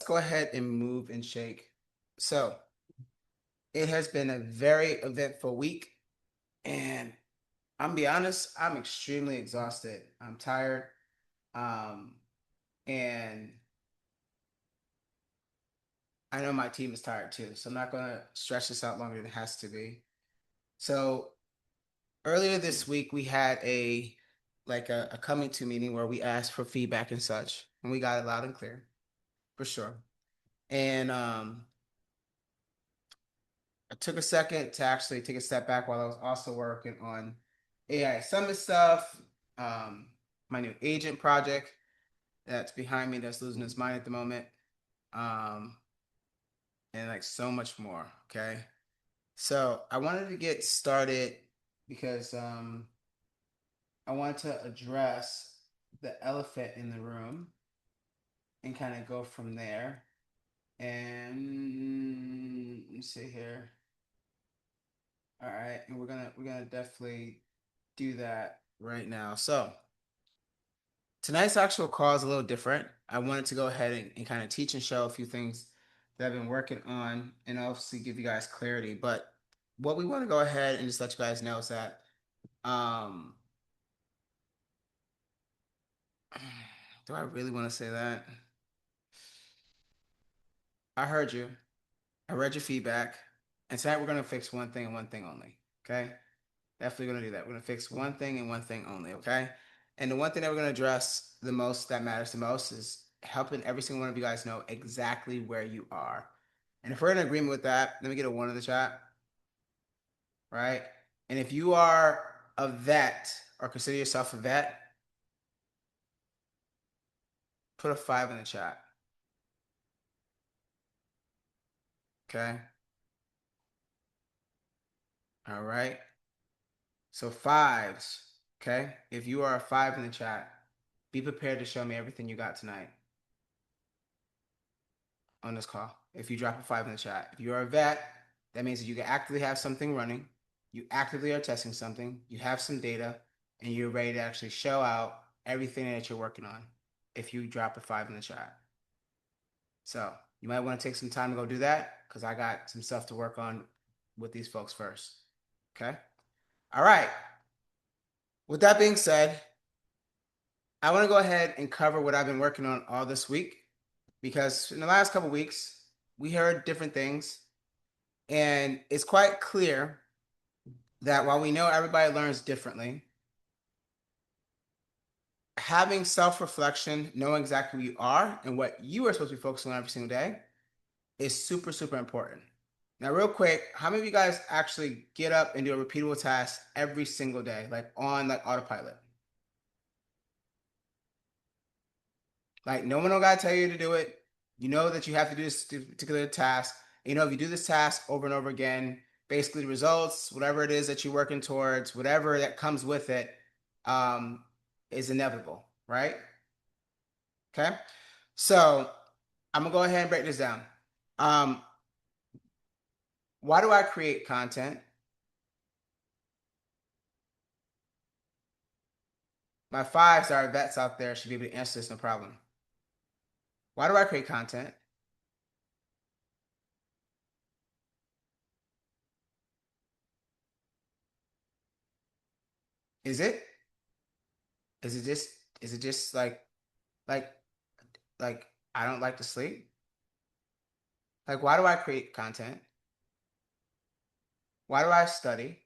go ahead and move and shake. So it has been a very eventful week, and I'm gonna be honest, I'm extremely exhausted. I'm tired. Um, and I know my team is tired too, so I'm not gonna stretch this out longer than it has to be. So earlier this week we had a coming to meeting where we asked for feedback and such, and we got it loud and clear, for sure. And I took a second to actually take a step back while I was also working on AI Summit stuff, um, my new agent project that's behind me that's losing its mind at the moment, um, and like so much more. Okay. So I wanted to get started because I wanted to address the elephant in the room and kind of go from there. And let me see here. All right, and we're gonna definitely do that right now. So tonight's actual call is a little different. I wanted to go ahead and kind of teach and show a few things that I've been working on and obviously give you guys clarity. But what we want to go ahead and just let you guys know is that um do I really want to say that? I heard you. I read your feedback. And tonight we're gonna fix one thing and one thing only. Okay? Definitely gonna do that. We're gonna fix one thing and one thing only, okay? And the one thing that we're gonna address the most that matters the most is helping every single one of you guys know exactly where you are. And if we're in agreement with that, let me get a one in the chat, right? And if you are a vet or consider yourself a vet, put a five in the chat. Okay. All right. So fives, okay? If you are a five in the chat, be prepared to show me everything you got tonight on this call. If you drop a five in the chat, if you're a vet, that means that you can actively have something running, you actively are testing something, you have some data, and you're ready to actually show out everything that you're working on. If you drop a five in the chat, so you might want to take some time to go do that because I got some stuff to work on with these folks first. Okay. All right. With that being said, I want to go ahead and cover what I've been working on all this week because in the last couple weeks we heard different things. And it's quite clear that while we know everybody learns differently, having self-reflection, knowing exactly who you are and what you are supposed to be focusing on every single day is super, super important. Now, real quick, how many of you guys actually get up and do a repeatable task every single day, like on like autopilot? Like no one will gotta tell you to do it. You know that you have to do this particular task. You know, if you do this task over and over again, basically the results, whatever it is that you're working towards, whatever that comes with it, um, is inevitable, right? Okay. So I'm gonna go ahead and break this down. Um, why do I create content? My fives are vets out there should be able to answer this no problem. Why do I create content? Is it? Is it just? Is it just like like I don't like to sleep? Like, why do I create content? Why do I study?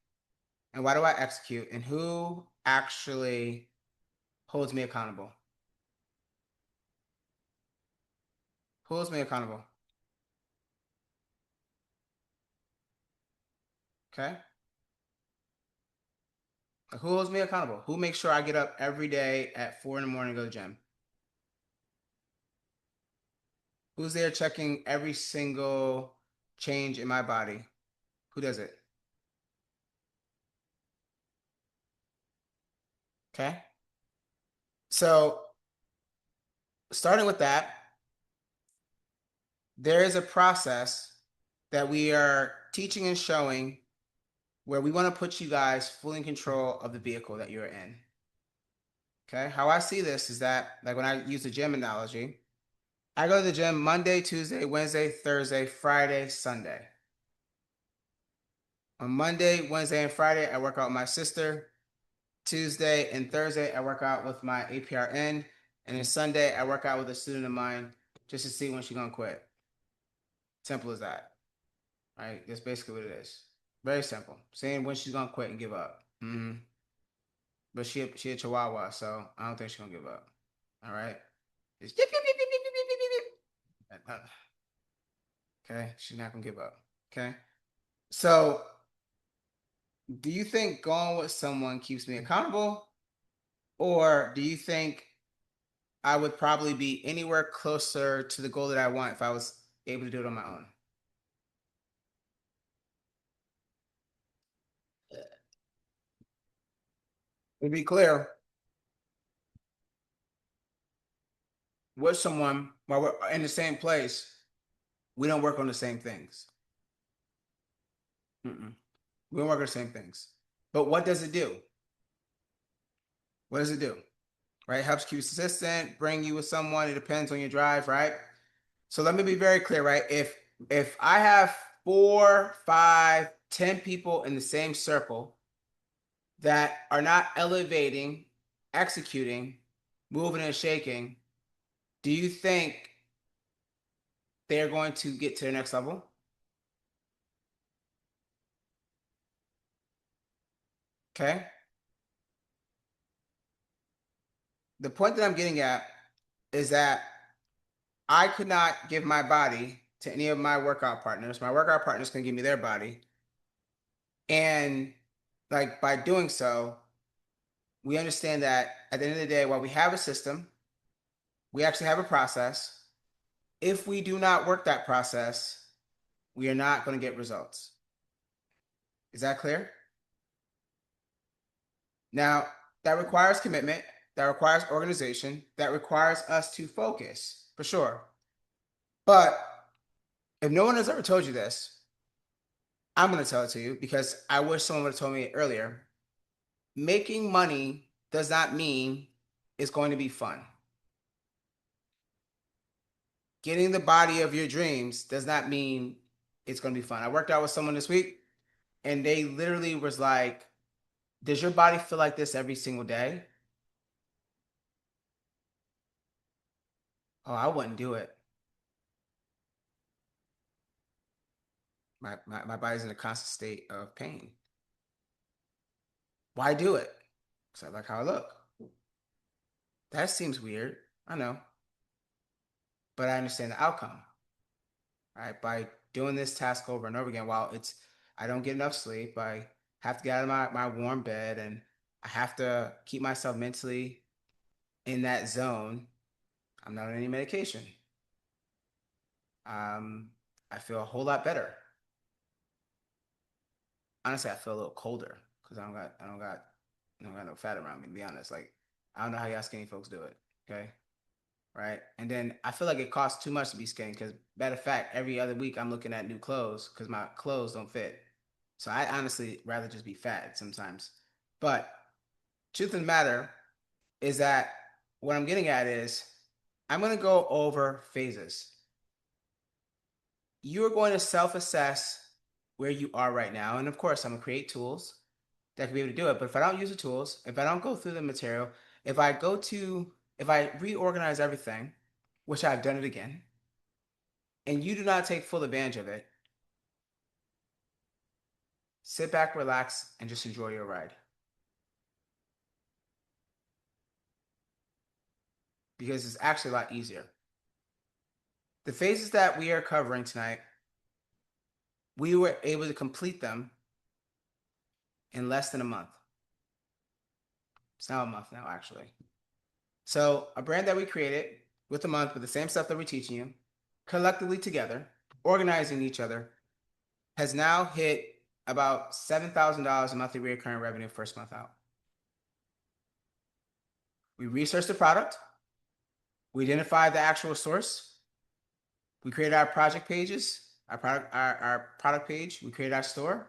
And why do I execute? And who actually holds me accountable? Who holds me accountable? Okay. Like, who holds me accountable? Who makes sure I get up every day at 4 in the morning to go to the gym? Who's there checking every single change in my body? Who does it? Okay. So, starting with that, there is a process that we are teaching and showing where we want to put you guys fully in control of the vehicle that you're in. Okay. How I see this is that, like when I use the gym analogy, I go to the gym Monday, Tuesday, Wednesday, Thursday, Friday, Sunday. On Monday, Wednesday, and Friday, I work out with my sister. Tuesday and Thursday, I work out with my APRN. And then Sunday, I work out with a student of mine just to see when she's gonna quit. Simple as that. Right? That's basically what it is. Very simple. Saying when she's gonna quit and give up. But she a chihuahua, so I don't think she's gonna give up. All right. It's yip, yip, yip, yip, yip, yip, yip, yip. Okay, she's not gonna give up. Okay. So do you think going with someone keeps me accountable? Or do you think I would probably be anywhere closer to the goal that I want if I was able to do it on my own? To be clear, with someone while we're in the same place, we don't work on the same things. Mm-mm. We don't work on the same things. But what does it do? What does it do? Right? Helps keep you consistent, bring you with someone. It depends on your drive, right? So let me be very clear, right? If I have 4, 5, 10 people in the same circle that are not elevating, executing, moving and shaking, do you think they're going to get to the next level? Okay. The point that I'm getting at is that I could not give my body to any of my workout partners. My workout partners can give me their body. And like by doing so, we understand that at the end of the day, while we have a system, we actually have a process. If we do not work that process, we are not going to get results. Is that clear? Now, that requires commitment, that requires organization, that requires us to focus for sure. But if no one has ever told you this, I'm going to tell it to you because I wish someone would have told me it earlier. Making money does not mean it's going to be fun. Getting the body of your dreams does not mean it's going to be fun. I worked out with someone this week and they literally was like, does your body feel like this every single day? Oh, I wouldn't do it. My body's in a constant state of pain. Why do it? Because I like how I look. That seems weird. I know. But I understand the outcome. Right? By doing this task over and over again, while I don't get enough sleep, I have to get out of my warm bed and I have to keep myself mentally in that zone. I'm not on any medication. I feel a whole lot better. Honestly, I feel a little colder because I don't got no fat around me, to be honest. Like, I don't know how y'all skinny folks do it. Okay. Right. And then I feel like it costs too much to be skinny because, matter of fact, every other week I'm looking at new clothes because my clothes don't fit. So I honestly rather just be fat sometimes. But truth of the matter is that what I'm getting at is I'm going to go over phases. You're going to self assess where you are right now. And of course, I'm going to create tools that can be able to do it. But if I don't use the tools, if I don't go through the material, if I reorganize everything, which I've done it again, and you do not take full advantage of it, sit back, relax, and just enjoy your ride. Because it's actually a lot easier. The phases that we are covering tonight, we were able to complete them in less than a month. It's now a month now, actually. So a brand that we created with a month with the same stuff that we're teaching you, collectively together, organizing each other, has now hit about $7,000 in monthly recurring revenue first month out. We researched the product. We identified the actual source. We created our project pages, our product page. We created our store.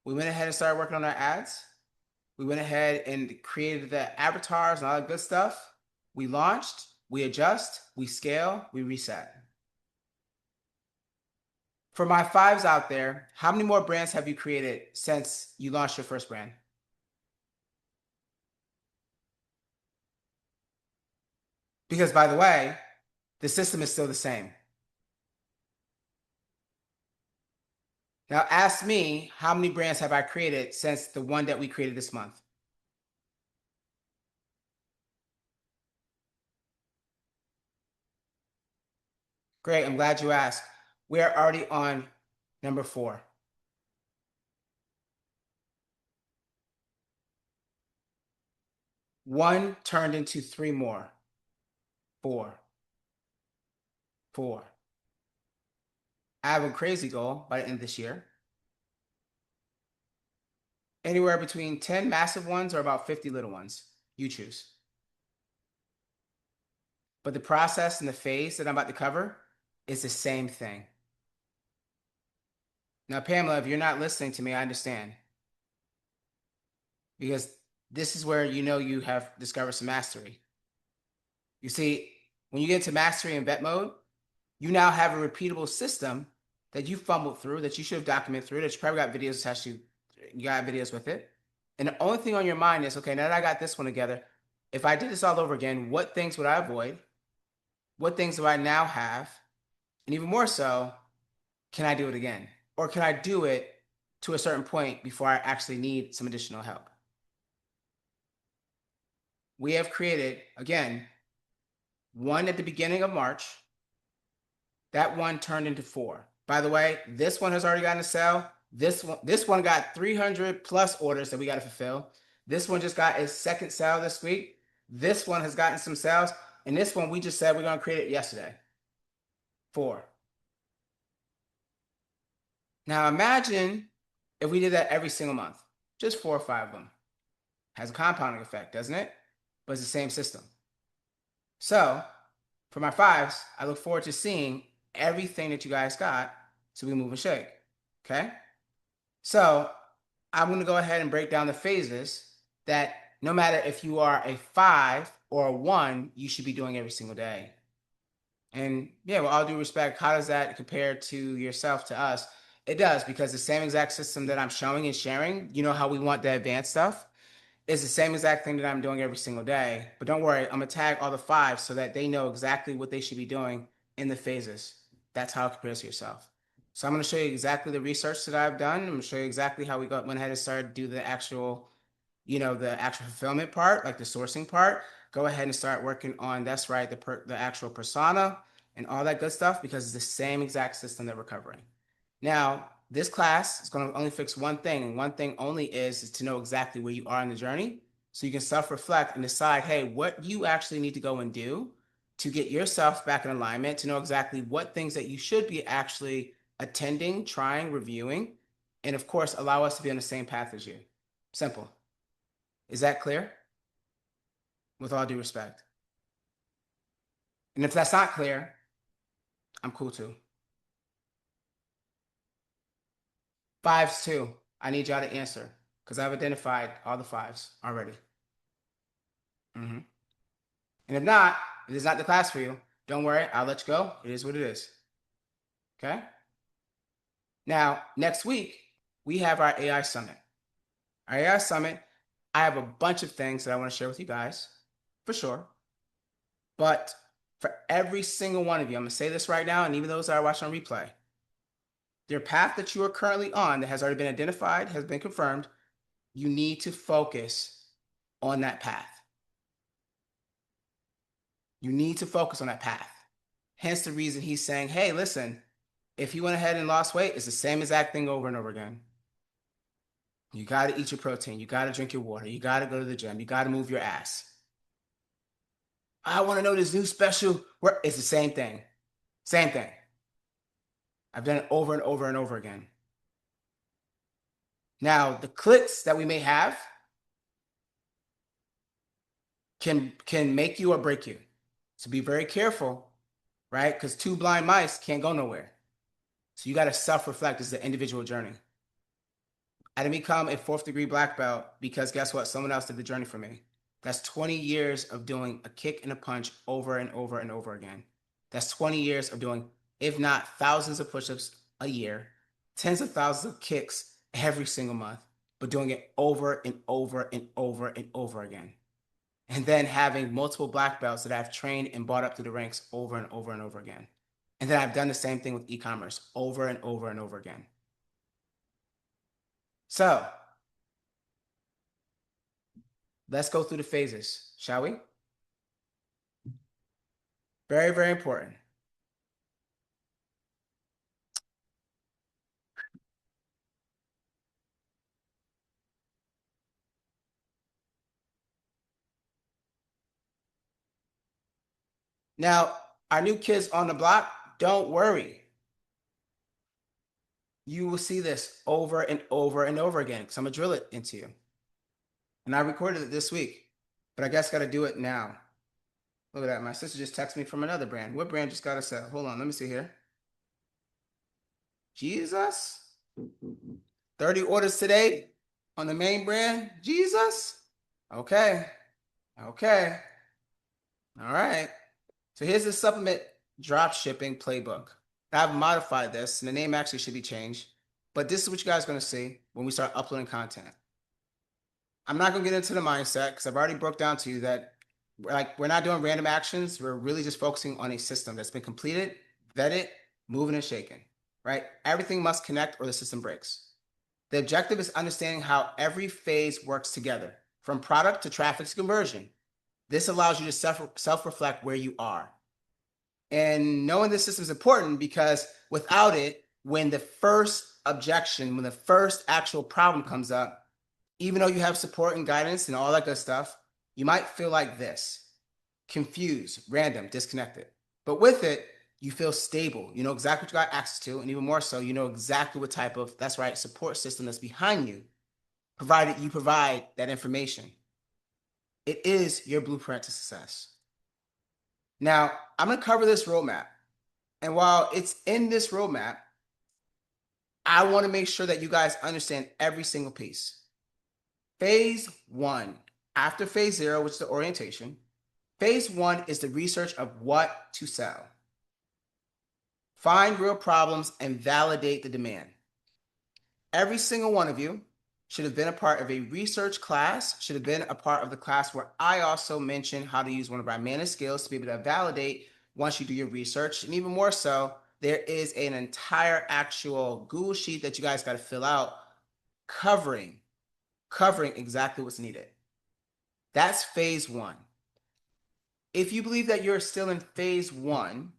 We went ahead and started working on our ads. We went ahead and created the avatars and all that good stuff. We launched. we adjust, we scale, we reset. For my fives out there, how many more brands have you created since you launched your first brand? Because by the way, the system is still the same. Now ask me, how many brands have I created since the one that we created this month? Great, I'm glad you asked. We are already on number 4. One turned into 3 more. 4. 4. I have a crazy goal by the end of this year. Anywhere between 10 massive ones or about 50 little ones. You choose. But the process and the phase that I'm about to cover is the same thing. Now, Pamela, if you're not listening to me, I understand. Because this is where you know you have discovered some mastery. You see, when you get into mastery and vet mode, you now have a repeatable system that you fumbled through, that you should have documented through, that you probably got videos attached to, you got videos with it. And the only thing on your mind is, okay, now that I got this one together, if I did this all over again, what things would I avoid? What things do I now have? And even more so, can I do it again? Or can I do it to a certain point before I actually need some additional help? We have created, again, one at the beginning of March. That one turned into 4. By the way, this one has already gotten a sale. This one got 300 plus orders that we got to fulfill. This one just got its second sale this week. This one has gotten some sales. And this one, we just said we're going to create it yesterday. 4. Now imagine if we did that every single month, just 4 or 5 of them. Has a compounding effect, doesn't it? But it's the same system. So for my fives, I look forward to seeing everything that you guys got so we move and shake. Okay? So I'm going to go ahead and break down the phases that no matter if you are a 5 or a 1, you should be doing every single day. And yeah, with all due respect, how does that compare to yourself, to us? It does, because the same exact system that I'm showing and sharing, you know how we want the advanced stuff? It's the same exact thing that I'm doing every single day. But don't worry, I'm going to tag all the 5 so that they know exactly what they should be doing in the phases. That's how it compares to yourself. So I'm going to show you exactly the research that I've done. I'm going to show you exactly how we went ahead and started to do the actual, the actual fulfillment part, like the sourcing part. Go ahead and start working on, that's right, the actual persona and all that good stuff, because it's the same exact system that we're covering. Now, this class is going to only fix one thing, and one thing only is to know exactly where you are in the journey, so you can self-reflect and decide, hey, what you actually need to go and do to get yourself back in alignment, to know exactly what things that you should be actually attending, trying, reviewing, and of course, allow us to be on the same path as you. Simple. Is that clear? With all due respect. And if that's not clear, I'm cool too. Fives too. I need y'all to answer, because I've identified all the 5s already. And if not, if it's not the class for you, don't worry, I'll let you go. It is what it is. Okay? Now, next week, we have our AI Summit. Our AI Summit, I have a bunch of things that I want to share with you guys, for sure. But for every single one of you, I'm going to say this right now, and even those that are watching on replay, your path that you are currently on that has already been identified, has been confirmed, you need to focus on that path. You need to focus on that path. Hence the reason he's saying, hey, listen, if you went ahead and lost weight, it's the same exact thing over and over again. You got to eat your protein. You got to drink your water. You got to go to the gym. You got to move your ass. I want to know this new special. It's the same thing. Same thing. I've done it over and over and over again. Now, the clicks that we may have can make you or break you. So be very careful, right? Because 2 blind mice can't go nowhere. So you got to self-reflect. It's the individual journey. I didn't become a 4th degree black belt because guess what? Someone else did the journey for me. That's 20 years of doing a kick and a punch over and over and over again. That's 20 years of doing, if not thousands of push-ups a year, tens of thousands of kicks every single month, but doing it over and over and over and over again. And then having multiple black belts that I've trained and brought up through the ranks over and over and over again. And then I've done the same thing with e-commerce over and over and over again. So let's go through the phases, shall we? Very, very important. Now, our new kids on the block, don't worry. You will see this over and over and over again because I'm going to drill it into you. And I recorded it this week, but I guess got to do it now. Look at that. My sister just texted me from another brand. What brand just got a sell? Hold on. Let me see here. Jesus. 30 orders today on the main brand. Jesus. Okay. Okay. All right. So here's the supplement dropshipping playbook. I've modified this, and the name actually should be changed. But this is what you guys are going to see when we start uploading content. I'm not going to get into the mindset because I've already broke down to you that we're not doing random actions. We're really just focusing on a system that's been completed, vetted, moving and shaking, right? Everything must connect or the system breaks. The objective is understanding how every phase works together, from product to traffic to conversion. This allows you to self-reflect where you are. And knowing this system is important because without it, when the first objection, when the first actual problem comes up, even though you have support and guidance and all that good stuff, you might feel like this: confused, random, disconnected. But with it, you feel stable. You know exactly what you got access to, and even more so, you know exactly what type of, that's right, support system that's behind you, provided you provide that information. It is your blueprint to success. Now, I'm going to cover this roadmap. And while it's in this roadmap, I want to make sure that you guys understand every single piece. Phase 1, after phase 0, which is the orientation, phase 1 is the research of what to sell. Find real problems and validate the demand. Every single one of you should have been a part of a research class, should have been a part of the class where I also mentioned how to use one of our managed skills to be able to validate once you do your research. And even more so, there is an entire actual Google sheet that you guys got to fill out covering exactly what's needed. That's phase 1. If you believe that you're still in phase 1,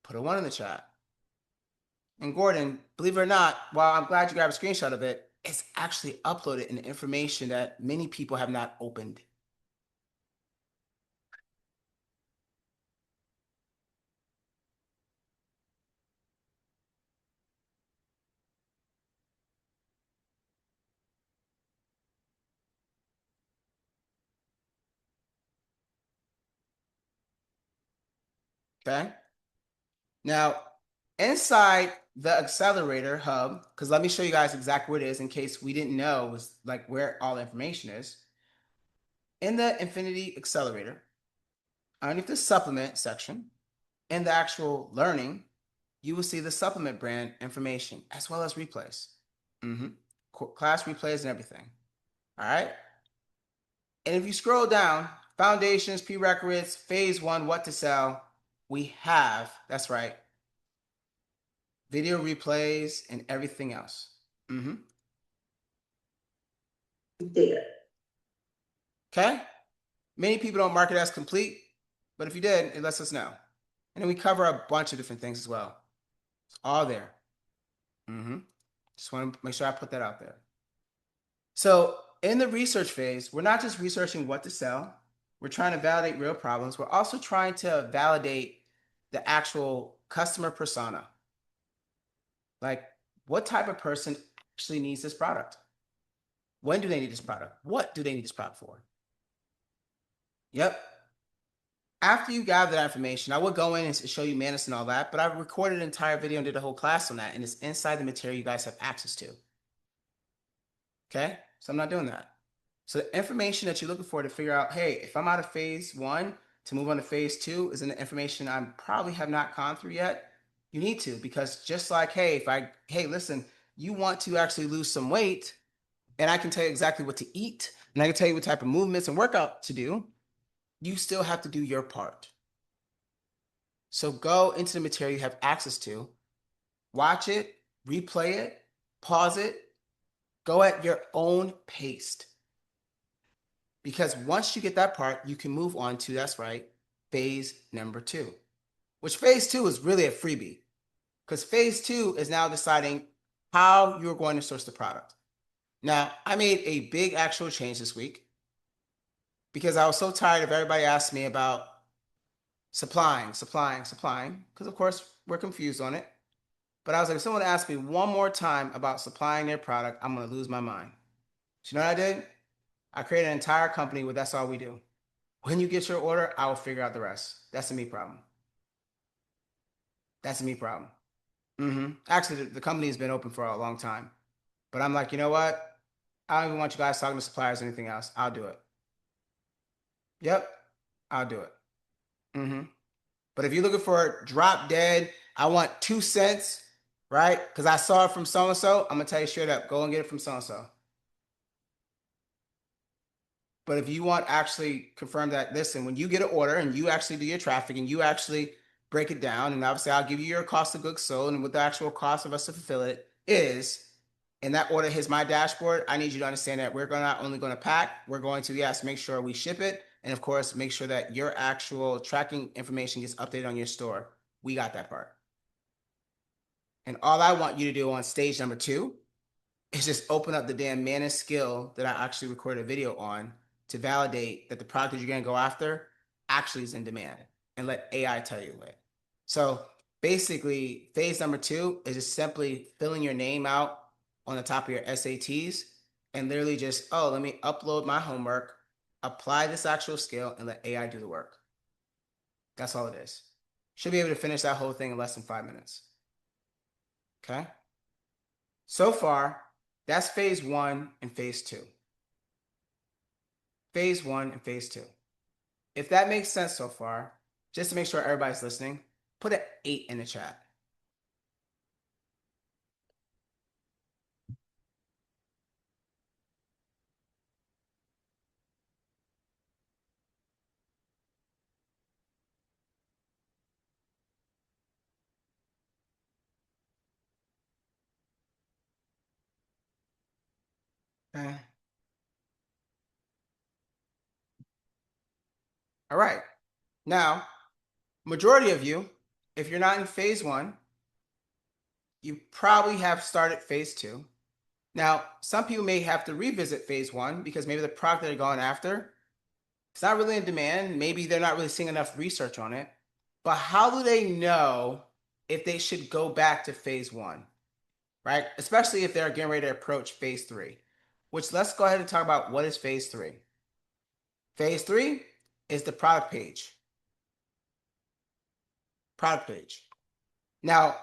put a 1 in the chat. And Gordon, believe it or not, while I'm glad you grabbed a screenshot of it, it's actually uploaded in information that many people have not opened. Okay. Now, inside the accelerator hub, because let me show you guys exactly what it is in case we didn't know was like where all the information is. In the Infinity Accelerator, underneath the supplement section, in the actual learning, you will see the supplement brand information as well as replays. Class replays and everything. All right. And if you scroll down, foundations, prerequisites, phase 1, what to sell, we have, that's right, video replays and everything else. There. Okay. Many people don't mark it as complete, but if you did, it lets us know. And then we cover a bunch of different things as well. It's all there. Just want to make sure I put that out there. So in the research phase, we're not just researching what to sell. We're trying to validate real problems. We're also trying to validate the actual customer persona. Like, what type of person actually needs this product? When do they need this product? What do they need this product for? Yep. After you gather that information, I will go in and show you Manus and all that, but I recorded an entire video and did a whole class on that, and it's inside the material you guys have access to. Okay? So I'm not doing that. So the information that you're looking for to figure out, hey, if I'm out of phase one to move on to phase two is in the information I probably have not gone through yet. You need to, because just like, hey, listen, you want to actually lose some weight, and I can tell you exactly what to eat, and I can tell you what type of movements and workout to do, you still have to do your part. So go into the material you have access to, watch it, replay it, pause it, go at your own pace. Because once you get that part, you can move on to, that's right, phase number two, which phase two is really a freebie, because phase two is now deciding how you're going to source the product. Now, I made a big actual change this week because I was so tired of everybody asking me about supplying, because of course we're confused on it. But I was like, if someone asks me one more time about supplying their product, I'm going to lose my mind. So you know what I did? I created an entire company where that's all we do. When you get your order, I will figure out the rest. That's a me problem. That's a me problem. Actually, the company has been open for a long time. But I'm like, you know what? I don't even want you guys talking to suppliers or anything else. I'll do it. Yep, I'll do it. But if you're looking for drop dead, I want 2 cents, right? Because I saw it from so and so, I'm gonna tell you straight up, go and get it from so and so. But if you want actually confirm that, listen, when you get an order and you actually do your traffic and you actually break it down, and obviously I'll give you your cost of goods sold and what the actual cost of us to fulfill it is, and that order hits my dashboard, I need you to understand that we're not only going to pack, we're going to, yes, make sure we ship it. And of course, make sure that your actual tracking information gets updated on your store. We got that part. And all I want you to do on stage number two is just open up the damn man and skill that I actually recorded a video on to validate that the product that you're going to go after actually is in demand, and let AI tell you it. So basically, phase number two is just simply filling your name out on the top of your SATs and literally just, oh, let me upload my homework, apply this actual skill, and let AI do the work. That's all it is. Should be able to finish that whole thing in less than 5 minutes. Okay? So far, that's phase one and phase two. Phase one and phase two. If that makes sense so far, just to make sure everybody's listening, put an 8 in the chat. Okay. All right. Now, majority of you, if you're not in phase one, you probably have started phase two. Now, some people may have to revisit phase one because maybe the product they're going after, it's not really in demand. Maybe they're not really seeing enough research on it. But how do they know if they should go back to phase one, right? Especially if they're getting ready to approach phase three, which let's go ahead and talk about what is phase three. Phase three is the product page. Product page. Now,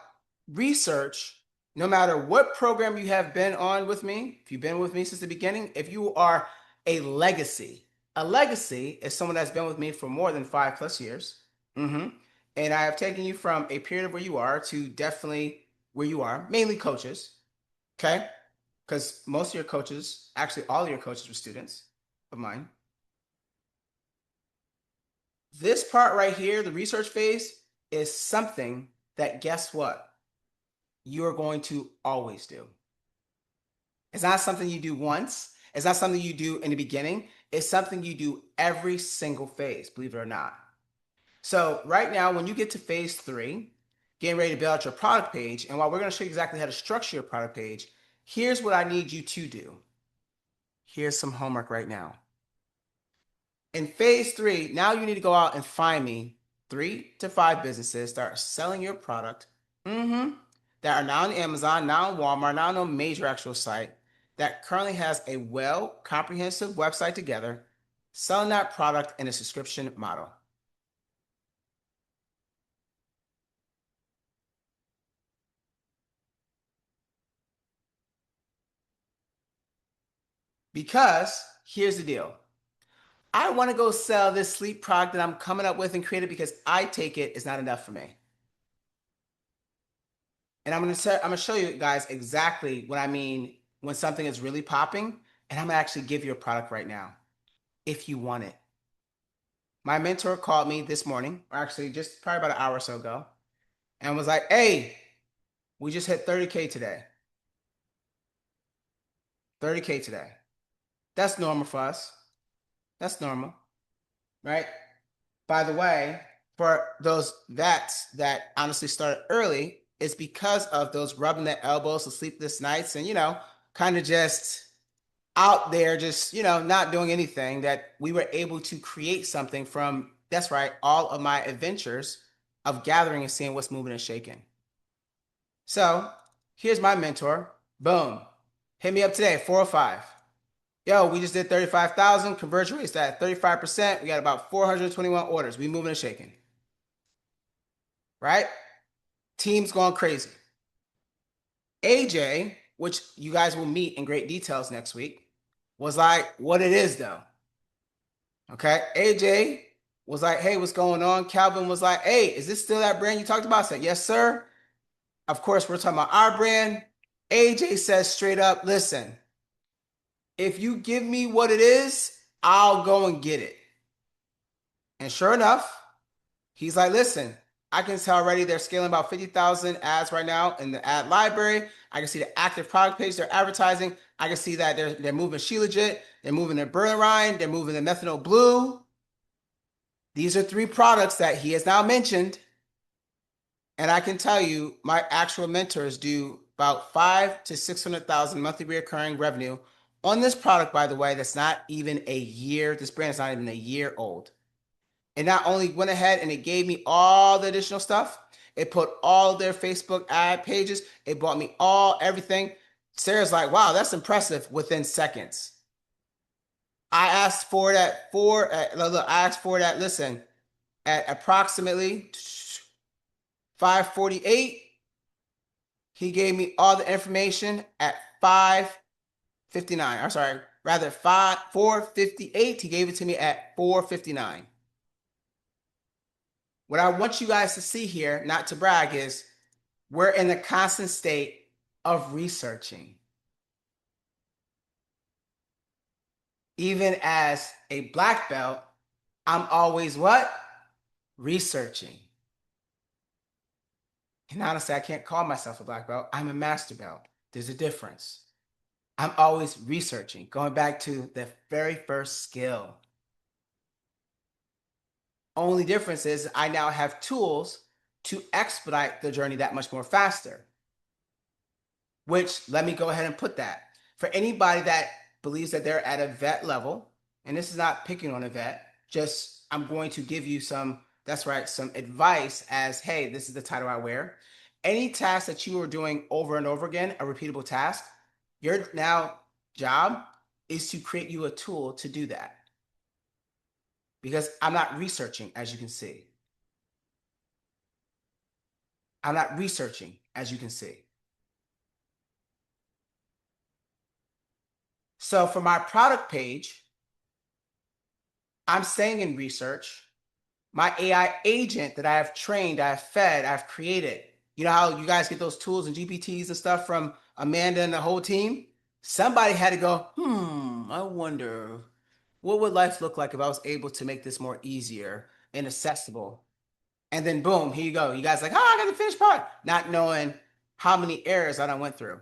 research, no matter what program you have been on with me, if you've been with me since the beginning, if you are a legacy is someone that's been with me for more than 5+ years. And I have taken you from a period of where you are to definitely where you are, mainly coaches. Okay. Because most of your coaches, actually all of your coaches were students of mine. This part right here, the research phase, is something that, guess what, you're going to always do. It's not something you do once. It's not something you do in the beginning. It's something you do every single phase, believe it or not. So right now, when you get to phase three, getting ready to build out your product page, and while we're going to show you exactly how to structure your product page, here's what I need you to do. Here's some homework right now. In phase three, now you need to go out and find me 3 to 5 businesses that are selling your product, that are now on Amazon, now on Walmart, now on a major actual site, that currently has a comprehensive website together, selling that product in a subscription model. Because here's the deal. I want to go sell this sleep product that I'm coming up with and create it because I take it is not enough for me. And I'm gonna show you guys exactly what I mean when something is really popping, and I'm gonna actually give you a product right now if you want it. My mentor called me this morning, or actually just probably about an hour or so ago, and was like, "Hey, we just hit 30K today. 30K today. That's normal for us. That's normal, right? By the way, for those vets that honestly started early, it's because of those rubbing their elbows, the sleepless nights, and kind of just out there, just not doing anything, that we were able to create something from, that's right, all of my adventures of gathering and seeing what's moving and shaking. So here's my mentor. Boom. Hit me up today, 405. Yo, we just did 35,000. Conversion rate's at 35%. We got about 421 orders. We moving and shaking. Right? Team's going crazy. AJ, which you guys will meet in great details next week, was like, what it is though. Okay. AJ was like, hey, what's going on? Calvin was like, hey, is this still that brand you talked about? I said, yes, sir. Of course, we're talking about our brand. AJ says straight up, listen, if you give me what it is, I'll go and get it. And sure enough, he's like, listen, I can tell already they're scaling about 50,000 ads right now in the ad library. I can see the active product page they're advertising. I can see that they're moving Shilajit, they're moving their Berline, they're moving the Methanol Blue. These are 3 products that he has now mentioned. And I can tell you, my actual mentors do about 500,000 to 600,000 monthly recurring revenue on this product, by the way, that's not even a year. This brand is not even a year old. It not only went ahead and it gave me all the additional stuff, it put all their Facebook ad pages, it bought me everything. Sarah's like, wow, that's impressive within seconds. I asked for that listen, at approximately 5:48, he gave me all the information at 5:59. I'm sorry, rather 4:58. He gave it to me at 4:59. What I want you guys to see here, not to brag, is we're in a constant state of researching. Even as a black belt, I'm always what? Researching. And honestly, I can't call myself a black belt. I'm a master belt. There's a difference. I'm always researching, going back to the very first skill. Only difference is I now have tools to expedite the journey that much more faster. Which, let me go ahead and put that. For anybody that believes that they're at a vet level, and this is not picking on a vet, just I'm going to give you some advice as, hey, this is the title I wear. Any task that you are doing over and over again, a repeatable task, your now job is to create you a tool to do that. Because I'm not researching, as you can see. I'm not researching, as you can see. So for my product page, I'm staying in research. My AI agent that I have trained, I have fed, I've created. You know how you guys get those tools and GPTs and stuff from Amanda and the whole team? Somebody had to go, I wonder, what would life look like if I was able to make this more easier and accessible? And then boom, here you go. You guys like, I got the finished product. Not knowing how many errors I done went through.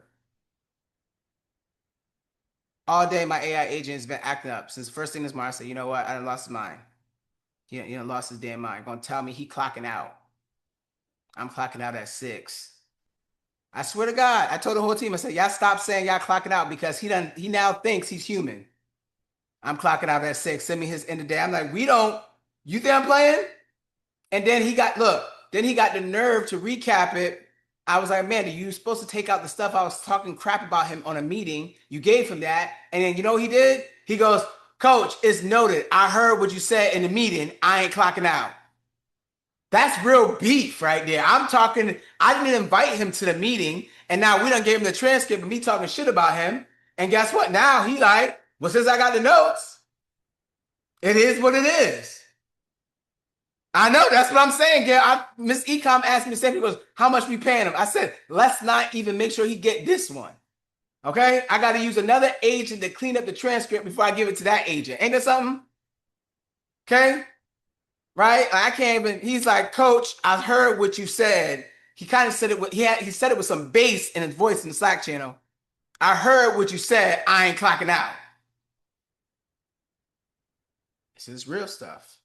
All day, my AI agent has been acting up. Since the first thing this morning, I said, you know what? I done lost his mind. Lost his damn mind. Gonna tell me he clocking out. I'm clocking out at 6. I swear to God, I told the whole team, I said, y'all stop saying y'all clocking out because he now thinks he's human. I'm clocking out at 6. Send me his end of day. I'm like, you think I'm playing? And then he got the nerve to recap it. I was like, Amanda, you were supposed to take out the stuff I was talking crap about him on a meeting. You gave him that. And then you know what he did? He goes, Coach, it's noted. I heard what you said in the meeting. I ain't clocking out. That's real beef right there. I'm talking, I didn't invite him to the meeting. And now we done gave him the transcript of me talking shit about him. And guess what? Now he like, Well, since I got the notes, it is what it is. I know, that's what I'm saying, Gail. Miss Ecom asked me the same thing. Goes, how much we paying him? I said, let's not even make sure he get this one. Okay? I got to use another agent to clean up the transcript before I give it to that agent. Ain't that something? Okay? Right? I can't even. He's like, Coach, I heard what you said. He kind of said it with he said it with some bass in his voice in the Slack channel. I heard what you said. I ain't clocking out. This is real stuff.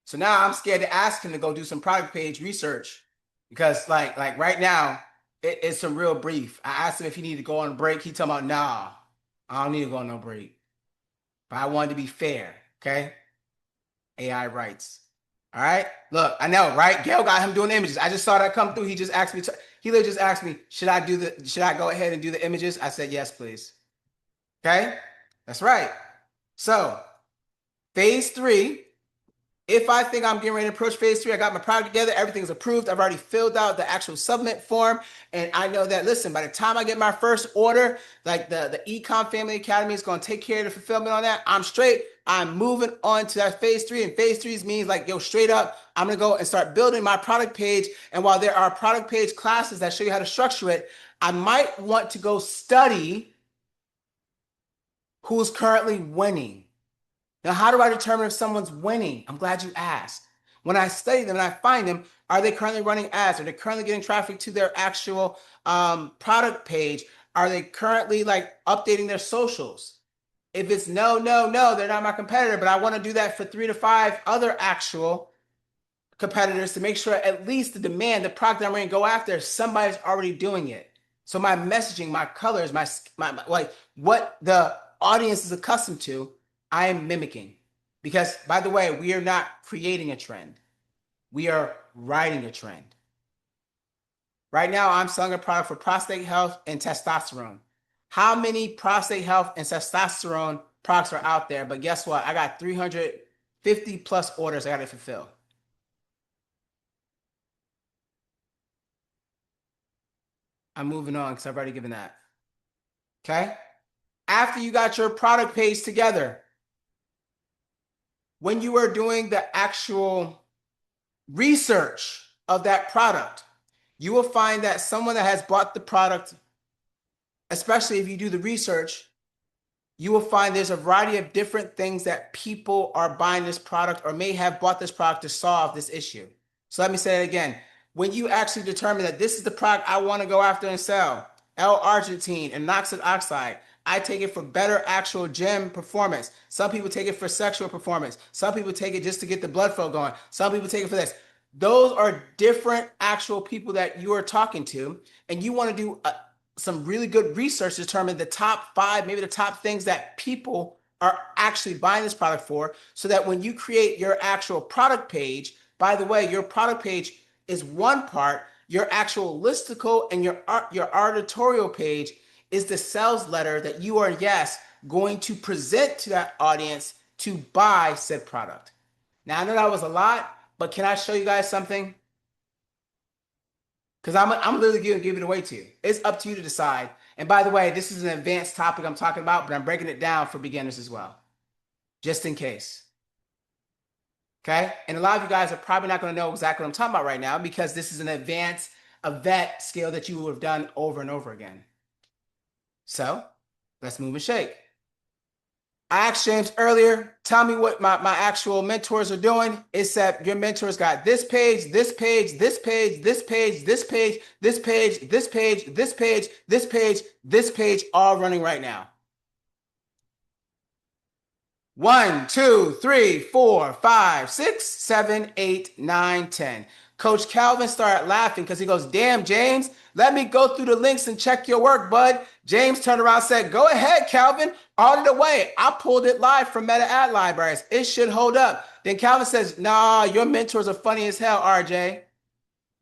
So now I'm scared to ask him to go do some product page research because like right now it's some real brief. I asked him if he needed to go on a break. He talking about nah, I don't need to go on no break. But I wanted to be fair. Okay. AI rights. All right. Look, I know, right? Gail got him doing images. I just saw that come through. He just asked me. He literally just asked me, should I go ahead and do the images? I said yes, please. Okay. That's right. So phase 3. If I think I'm getting ready to approach phase 3, I got my product together, everything's approved. I've already filled out the actual submit form. And I know that, listen, by the time I get my first order, like the Ecom Family Academy is going to take care of the fulfillment on that. I'm straight. I'm moving on to that phase 3. And phase 3 means like, yo, straight up, I'm going to go and start building my product page. And while there are product page classes that show you how to structure it, I might want to go study who's currently winning. Now, how do I determine if someone's winning? I'm glad you asked. When I study them and I find them, are they currently running ads? Are they currently getting traffic to their actual product page? Are they currently like updating their socials? If it's no, they're not my competitor, but I want to do that for 3 to 5 other actual competitors to make sure at least the demand, the product that I'm going to go after, somebody's already doing it. So my messaging, my colors, my like what the audience is accustomed to, I am mimicking. Because, by the way, we are not creating a trend. We are riding a trend. Right now, I'm selling a product for prostate health and testosterone. How many prostate health and testosterone products are out there? But guess what? I got 350 plus orders I got to fulfill. I'm moving on because I've already given that. Okay? After you got your product page together, when you are doing the actual research of that product, you will find that someone that has bought the product, especially if you do the research, you will find there's a variety of different things that people are buying this product or may have bought this product to solve this issue. So let me say it again. When you actually determine that this is the product I want to go after and sell, L-arginine and noxic oxide, I take it for better actual gym performance. Some people take it for sexual performance. Some people take it just to get the blood flow going. Some people take it for this. Those are different actual people that you are talking to, and you want to do some really good research to determine the top 5, maybe the top things that people are actually buying this product for, so that when you create your actual product page, by the way, your product page is one part, your actual listicle and your editorial page is the sales letter that you are, yes, going to present to that audience to buy said product. Now, I know that was a lot, but can I show you guys something? Because I'm literally going to give it away to you. It's up to you to decide. And by the way, this is an advanced topic I'm talking about, but I'm breaking it down for beginners as well, just in case. Okay? And a lot of you guys are probably not going to know exactly what I'm talking about right now because this is an advanced, a vet skill that you would have done over and over again. So let's move and shake. I asked James earlier, tell me what my actual mentors are doing. It said your mentors got this page, this page, this page, this page, this page, this page, this page, this page, this page, this page, all running right now. 1, 2, 3, 4, 5, 6, 7, 8, 9, 10. Coach Calvin started laughing because he goes, damn, James, let me go through the links and check your work, bud. James turned around and said, go ahead, Calvin, all the way. I pulled it live from Meta Ad Libraries. It should hold up. Then Calvin says, nah, your mentors are funny as hell, RJ.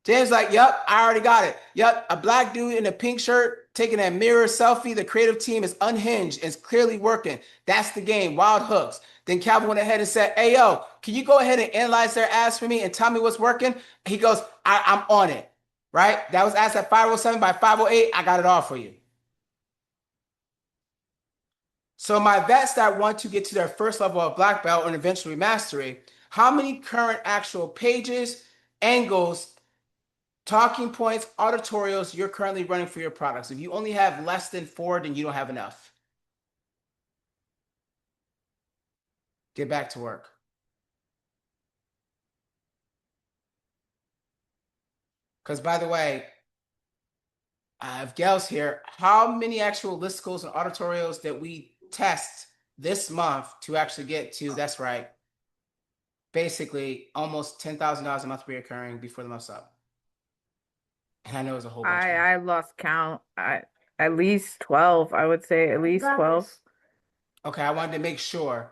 James like, yep, I already got it. Yep, a black dude in a pink shirt taking a mirror selfie. The creative team is unhinged. It's clearly working. That's the game, wild hooks. Then Calvin went ahead and said, hey, yo, can you go ahead and analyze their ads for me and tell me what's working? He goes, I'm on it, right? That was asked at 507 by 508. I got it all for you. So my vets that want to get to their first level of black belt and eventually mastery, how many current actual pages, angles, talking points, auditorials you're currently running for your products? If you only have less than 4, then you don't have enough. Get back to work. Because by the way, if Gail's here, how many actual listicles and auditorials that we test this month to actually get to, that's right, basically almost $10,000 a month reoccurring before the month's up? And I know it's a whole bunch more. I lost count. At least 12, I would say at least 12. Okay, I wanted to make sure,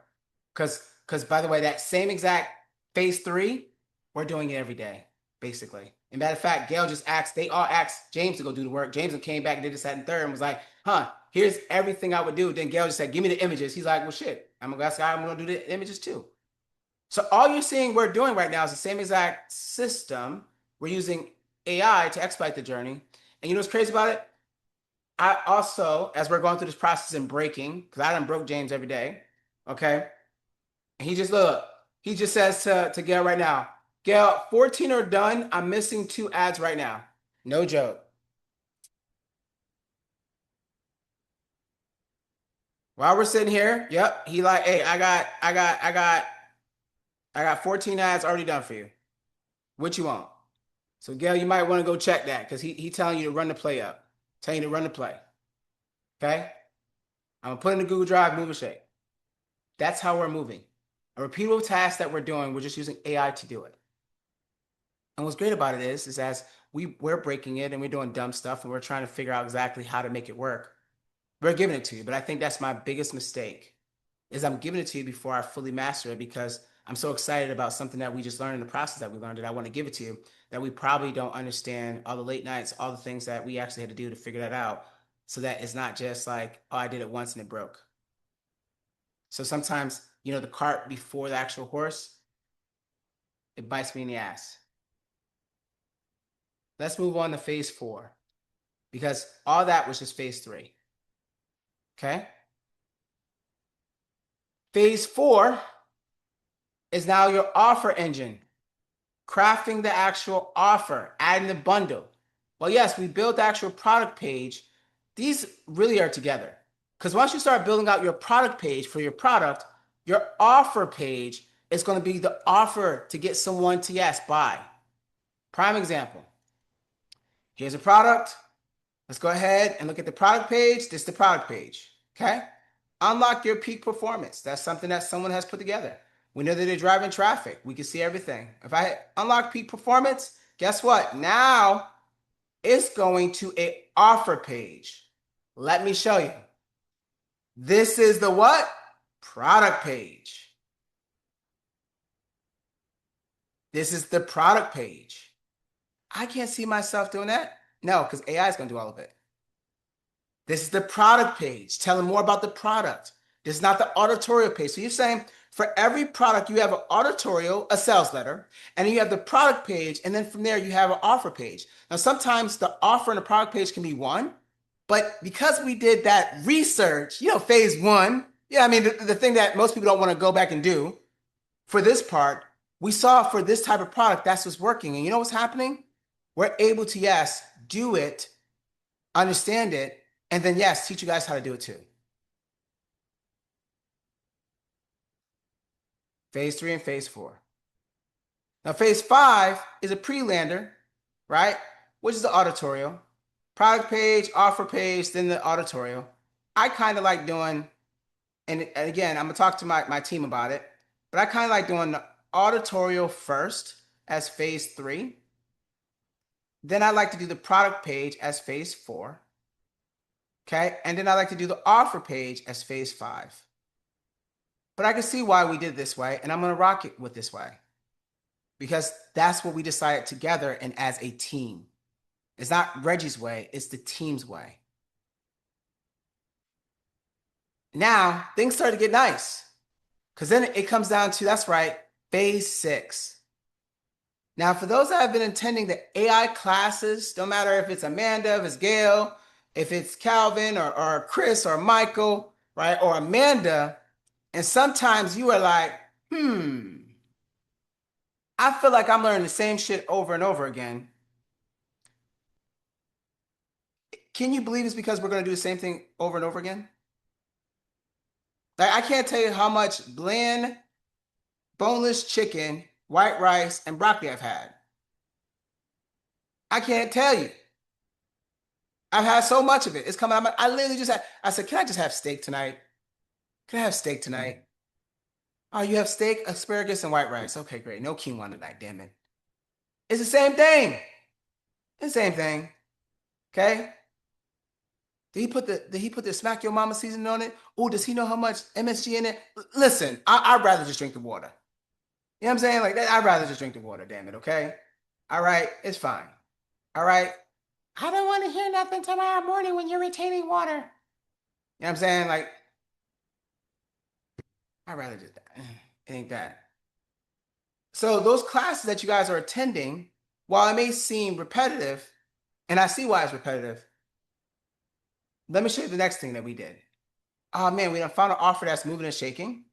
because by the way, that same exact phase 3, we're doing it every day, basically. And matter of fact, Gail just asked, they all asked James to go do the work. James came back and did this, that, and third, and was like, here's everything I would do. Then Gail just said, give me the images. He's like, well, shit, I'm gonna do the images too. So all you're seeing we're doing right now is the same exact system. We're using AI to expedite the journey. And you know what's crazy about it? I also, as we're going through this process and breaking, because I done broke James every day, okay? And he just says to Gail right now, Gail, 14 are done. I'm missing 2 ads right now. No joke. While we're sitting here, yep, he like, hey, I got 14 ads already done for you. What you want? So Gail, you might want to go check that because he telling you to run the play up. Telling you to run the play. Okay? I'm gonna put in the Google Drive, move and shake. That's how we're moving. A repeatable task that we're doing, we're just using AI to do it. And what's great about it is as we're breaking it and we're doing dumb stuff and we're trying to figure out exactly how to make it work, we're giving it to you. But I think that's my biggest mistake is I'm giving it to you before I fully master it because I'm so excited about something that we just learned in the process that we learned that I want to give it to you that we probably don't understand all the late nights, all the things that we actually had to do to figure that out so that it's not just like, oh, I did it once and it broke. So sometimes, the cart before the actual horse, it bites me in the ass. Let's move on to phase 4 because all that was just phase 3. Okay? Phase 4 is now your offer engine, crafting the actual offer, adding the bundle. Well, yes, we built the actual product page. These really are together because once you start building out your product page for your product, your offer page is going to be the offer to get someone to, yes, buy. Prime example. Here's a product. Let's go ahead and look at the product page. This is the product page. Okay? Unlock your peak performance. That's something that someone has put together. We know that they're driving traffic. We can see everything. If I unlock peak performance, guess what? Now it's going to an offer page. Let me show you. This is the what? Product page. This is the product page. I can't see myself doing that. No, because AI is going to do all of it. This is the product page, telling more about the product. This is not the auditorial page. So you're saying for every product, you have an auditorial, a sales letter, and then you have the product page, and then from there, you have an offer page. Now, sometimes the offer and the product page can be one, but because we did that research, phase 1, the thing that most people don't want to go back and do for this part, we saw for this type of product, that's what's working. And you know what's happening? We're able to, yes, do it, understand it, and then, yes, teach you guys how to do it too. Phase 3 and phase 4. Now, phase 5 is a pre-lander, right? Which is the auditorial. Product page, offer page, then the auditorial. I kind of like doing, and again, I'm going to talk to my team about it, but I kind of like doing the auditorial first as phase 3. Then I like to do the product page as phase 4. Okay, and then I like to do the offer page as phase 5. But I can see why we did it this way, and I'm going to rock it with this way. Because that's what we decided together and as a team. It's not Reggie's way, it's the team's way. Now, things start to get nice. Because then it comes down to, that's right, phase 6. Now, for those that have been attending the AI classes, no matter if it's Amanda, if it's Gail, if it's Calvin or Chris or Michael, right? Or Amanda, and sometimes you are like, I feel like I'm learning the same shit over and over again. Can you believe it's because we're going to do the same thing over and over again? Like, I can't tell you how much bland, boneless chicken, white rice, and broccoli I've had. I can't tell you. I've had so much of it. It's coming out. I literally just had, I said, can I just have steak tonight? Can I have steak tonight? Oh, you have steak, asparagus, and white rice. Okay, great. No quinoa tonight, damn it. It's the same thing. It's the same thing. Okay? Did he put the smack your mama seasoning on it? Oh, does he know how much MSG in it? Listen, I'd rather just drink the water. You know what I'm saying? Like that, I'd rather just drink the water, damn it, okay? All right, it's fine. All right. I don't want to hear nothing tomorrow morning when you're retaining water. You know what I'm saying? Like, I'd rather just it ain't that. So those classes that you guys are attending, while it may seem repetitive, and I see why it's repetitive, let me show you the next thing that we did. Oh man, we done found an offer that's moving and shaking.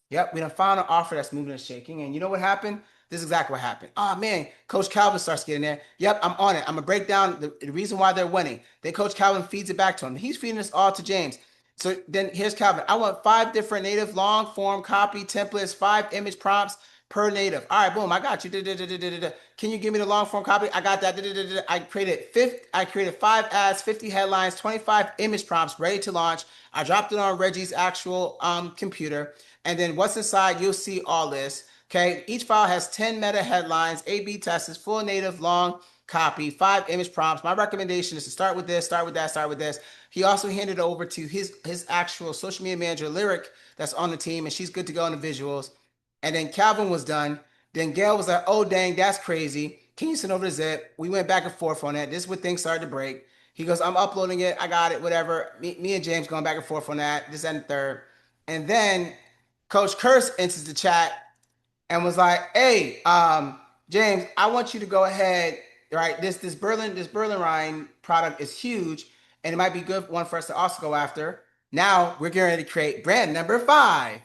Yep, we done found an offer that's moving and shaking. And you know what happened? This is exactly what happened. Oh man, Coach Calvin starts getting there. Yep, I'm on it. I'm gonna break down the reason why they're winning. Then Coach Calvin feeds it back to him. He's feeding this all to James. So then here's Calvin. I want 5 different native long form copy templates, 5 image prompts per native. All right, boom, I got you. Can you give me the long form copy? I got that. I created 5 ads, 50 headlines, 25 image prompts ready to launch. I dropped it on Reggie's actual computer. And then what's inside, you'll see all this. Okay, each file has 10 meta headlines, A/B tests, full native long copy, 5 image prompts. My recommendation is to start with this, start with that, start with this. He also handed it over to his actual social media manager, Lyric, that's on the team, and she's good to go on the visuals. And then Calvin was done. Then Gail was like, oh, dang, that's crazy. Can you send over the zip? We went back and forth on that. This is when things started to break. He goes, I'm uploading it. I got it, whatever. Me and James going back and forth on that, this and the third. And then Coach Curse enters the chat and was like, hey, James, I want you to go ahead, right? This Berlin Rhine product is huge, and it might be a good one for us to also go after. Now we're getting ready to create brand number 5.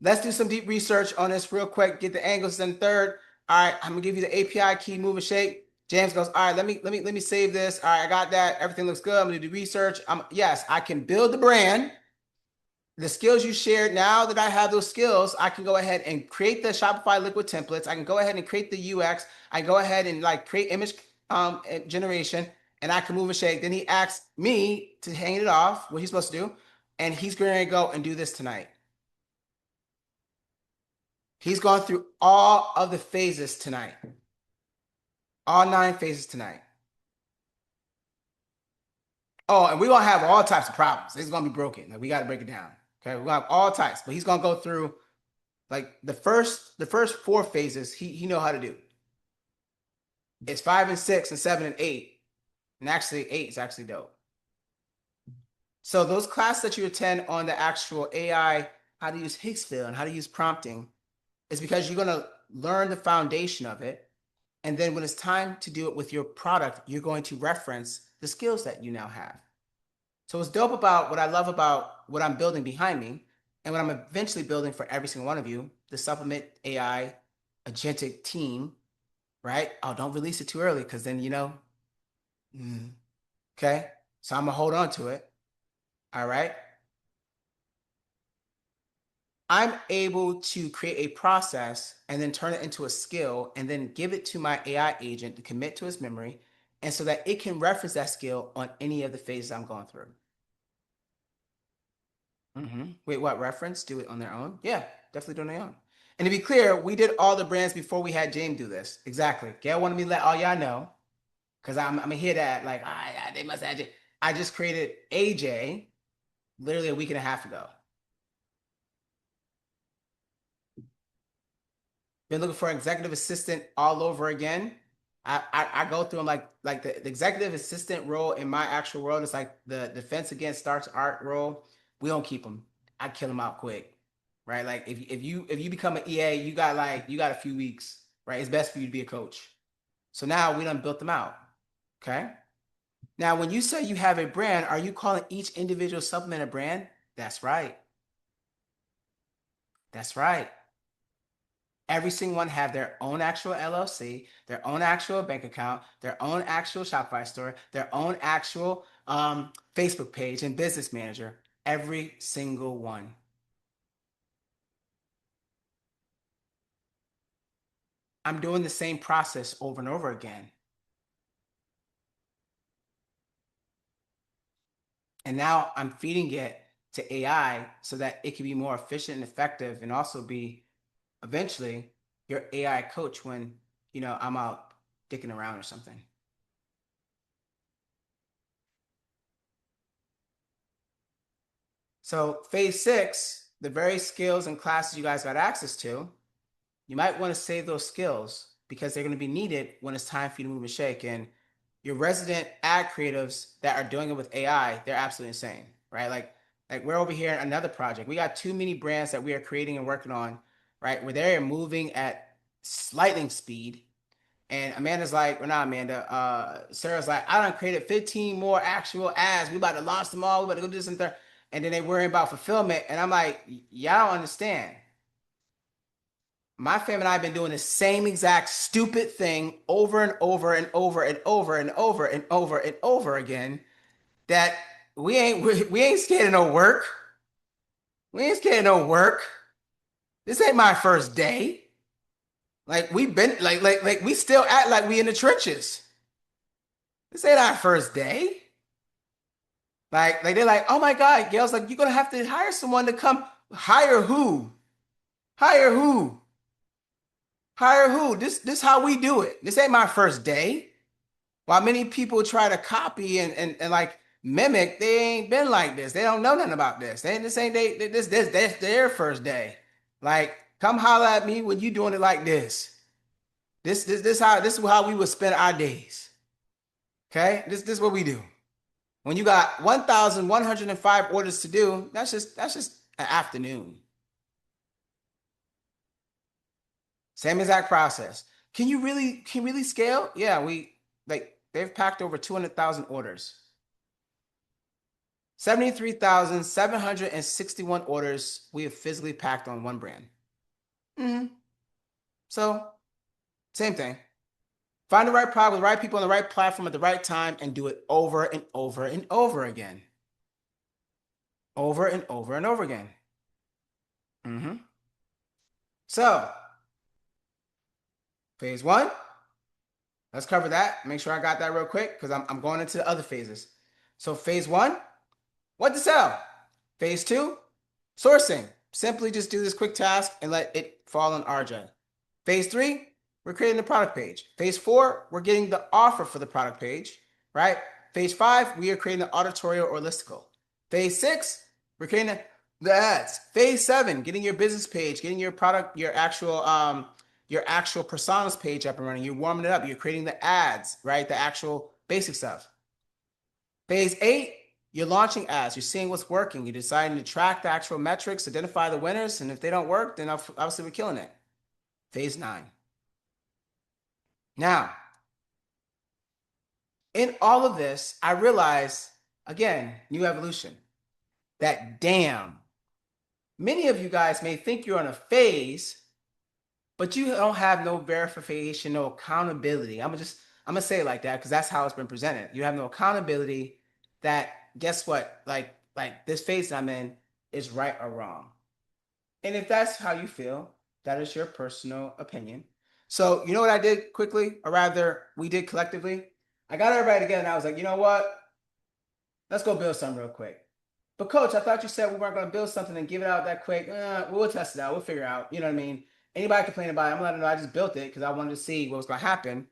Let's do some deep research on this real quick. Get the angles in third. All right, I'm gonna give you the API key, move and shake. James goes, all right, let me save this. All right, I got that. Everything looks good. I'm gonna do research. Yes, I can build the brand. The skills you shared, now that I have those skills, I can go ahead and create the Shopify liquid templates. I can go ahead and create the UX. I can go ahead and like create image generation, and I can move and shake. Then he asks me to hang it off, what he's supposed to do, and he's going to go and do this tonight. He's gone through all of the phases tonight. All 9 phases tonight. Oh, and we're going to have all types of problems. It's going to be broken. Like, we got to break it down. Okay, we're going to have all types, but he's going to go through like the first 4 phases he know how to do. It's 5 and 6 and 7 and 8. And actually 8 is actually dope. So those classes that you attend on the actual AI, how to use Higgsville and how to use prompting, is because you're going to learn the foundation of it. And then when it's time to do it with your product, you're going to reference the skills that you now have. So what's dope about what I love about what I'm building behind me and what I'm eventually building for every single one of you, the supplement AI agentic team, right? Oh, don't release it too early because then, okay? So I'm going to hold on to it. All right. I'm able to create a process and then turn it into a skill and then give it to my AI agent to commit to its memory and so that it can reference that skill on any of the phases I'm going through. Wait, what reference? Do it on their own? Yeah, definitely do it on their own. And to be clear, we did all the brands before we had James do this. Exactly. Gail wanted me to let all y'all know because I'm gonna hear that like, they must have. I just created AJ literally a week and a half ago. Been looking for an executive assistant all over again. I go through them like the executive assistant role in my actual world is like the defense against starts art role. We don't keep them. I kill them out quick, right? Like if you become an EA, you got a few weeks, right? It's best for you to be a coach. So now we done built them out. Okay. Now, when you say you have a brand, are you calling each individual supplement a brand? That's right. That's right. Every single one have their own actual LLC, their own actual bank account, their own actual Shopify store, their own actual Facebook page and business manager. Every single one. I'm doing the same process over and over again. And now I'm feeding it to AI so that it can be more efficient and effective and also be eventually your AI coach when, I'm out dicking around or something. So phase six, the very skills and classes you guys got access to, you might want to save those skills because they're going to be needed when it's time for you to move and shake. And your resident ad creatives that are doing it with AI, they're absolutely insane, right? Like we're over here in another project. We got too many brands that we are creating and working on, right? Where they're moving at lightning speed. And Amanda's like, or not Amanda, Sarah's like, I done created 15 more actual ads. We about to launch them all. We about to go do this and that. And then they worry about fulfillment. And I'm like, y'all don't understand. My fam and I have been doing the same exact stupid thing over and over and over and over and over and over and over again. That we ain't scared of no work. We ain't scared of no work. This ain't my first day. Like we've been like we still act like we in the trenches. This ain't our first day. Like they're like, oh my God, Gail's like, you're gonna have to hire someone to come. Hire who? Hire who? Hire who? This how we do it. This ain't my first day. While many people try to copy and like mimic, they ain't been like this. They don't know nothing about this. This ain't this their first day. Like, come holler at me when you doing it like this. This is how we would spend our days. Okay? This is what we do. When you got 1,105 orders to do, that's just an afternoon. Same exact process. Can you really scale? Yeah, they've packed over 200,000 orders. 73,761 orders we have physically packed on one brand. Mm-hmm. So, same thing. Find the right product with the right people on the right platform at the right time and do it over and over and over again. Over and over and over again. Mm-hmm. So, phase one, let's cover that. Make sure I got that real quick because I'm going into the other phases. So, phase one, what to sell? Phase two, sourcing. Simply just do this quick task and let it fall on RJ. Phase three, we're creating the product page. Phase four, we're getting the offer for the product page, right? Phase five, we are creating the auditorial or listicle. Phase six, we're creating the ads. Phase seven, getting your business page, getting your product, your actual personas page up and running. You're warming it up. You're creating the ads, right? The actual basic stuff. Phase eight, you're launching ads. You're seeing what's working. You're deciding to track the actual metrics, identify the winners, and if they don't work, then obviously we're killing it. Phase nine. Now, in all of this, I realize, again, new evolution, that damn, many of you guys may think you're on a phase, but you don't have no verification, no accountability. I'm gonna say it like that because that's how it's been presented. You have no accountability that guess what? Like this phase I'm in is right or wrong. And if that's how you feel, that is your personal opinion. So you know what I did quickly, or rather we did collectively? I got everybody together and I was like, you know what? Let's go build something real quick. But coach, I thought you said we weren't going to build something and give it out that quick. We'll test it out. We'll figure it out. You know what I mean? Anybody complain about it, I'm letting them know I just built it because I wanted to see what was going to happen,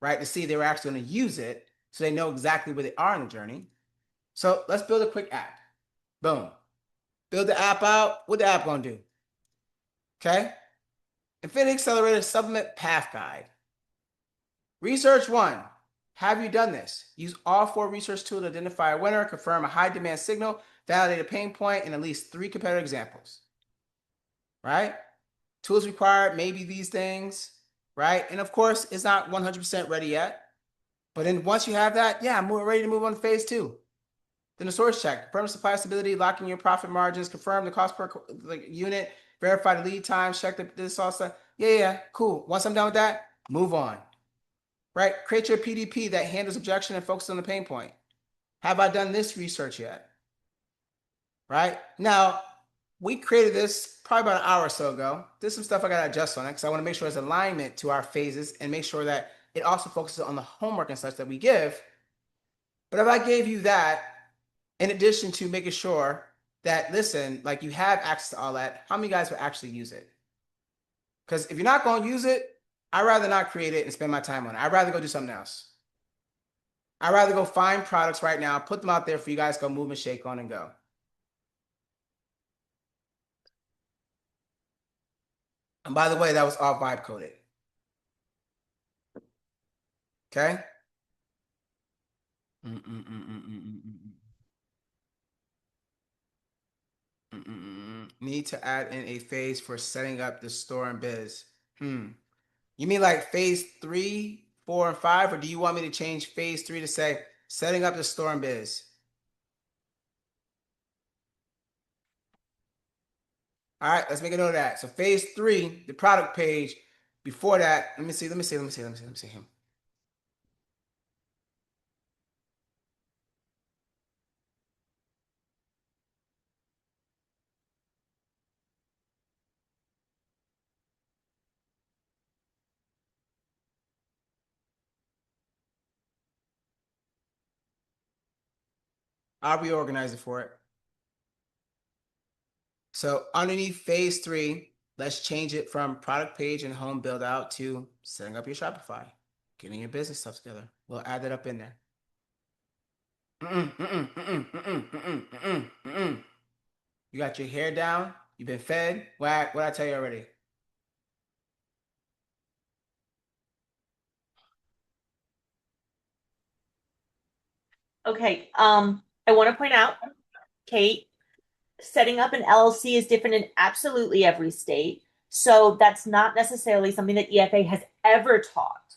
right? To see if they were actually going to use it so they know exactly where they are in the journey. So let's build a quick app. Boom. Build the app out. What the app going to do? Okay. Infinity Accelerator Supplement Path Guide. Research one. Have you done this? Use all four research tools to identify a winner, confirm a high demand signal, validate a pain point, and at least 3 competitor examples. Right? Tools required, maybe these things, right? And of course, it's not 100% ready yet. But then once you have that, yeah, we're ready to move on to phase two. Then the source check, confirm supply stability, locking your profit margins, confirm the cost per like unit, verify the lead time, check this all stuff. Yeah, cool. Once I'm done with that, move on. Right? Create your PDP that handles objection and focuses on the pain point. Have I done this research yet? Right? Now, we created this probably about an hour or so ago. There's some stuff I got to adjust on it because I want to make sure there's alignment to our phases and make sure that it also focuses on the homework and such that we give. But if I gave you that, in addition to making sure that, listen, like you have access to all that, how many guys will actually use it? Because if you're not going to use it, I'd rather not create it and spend my time on it. I'd rather go do something else. I'd rather go find products right now, put them out there for you guys to go move and shake on and go. And by the way, that was all vibe coded. Okay? Need to add in a phase for setting up the store and biz. You mean like phase 3, 4, and 5, or do you want me to change phase 3 to say setting up the store and biz? All right, let's make a note of that. So phase 3, the product page. Before that, let me see. I'll reorganize it for it. So underneath phase 3, let's change it from product page and home build out to setting up your Shopify, getting your business stuff together. We'll add that up in there. You got your hair down. You've been fed. What I tell you already? Okay, I want to point out, Kate, setting up an LLC is different in absolutely every state. So that's not necessarily something that EFA has ever taught.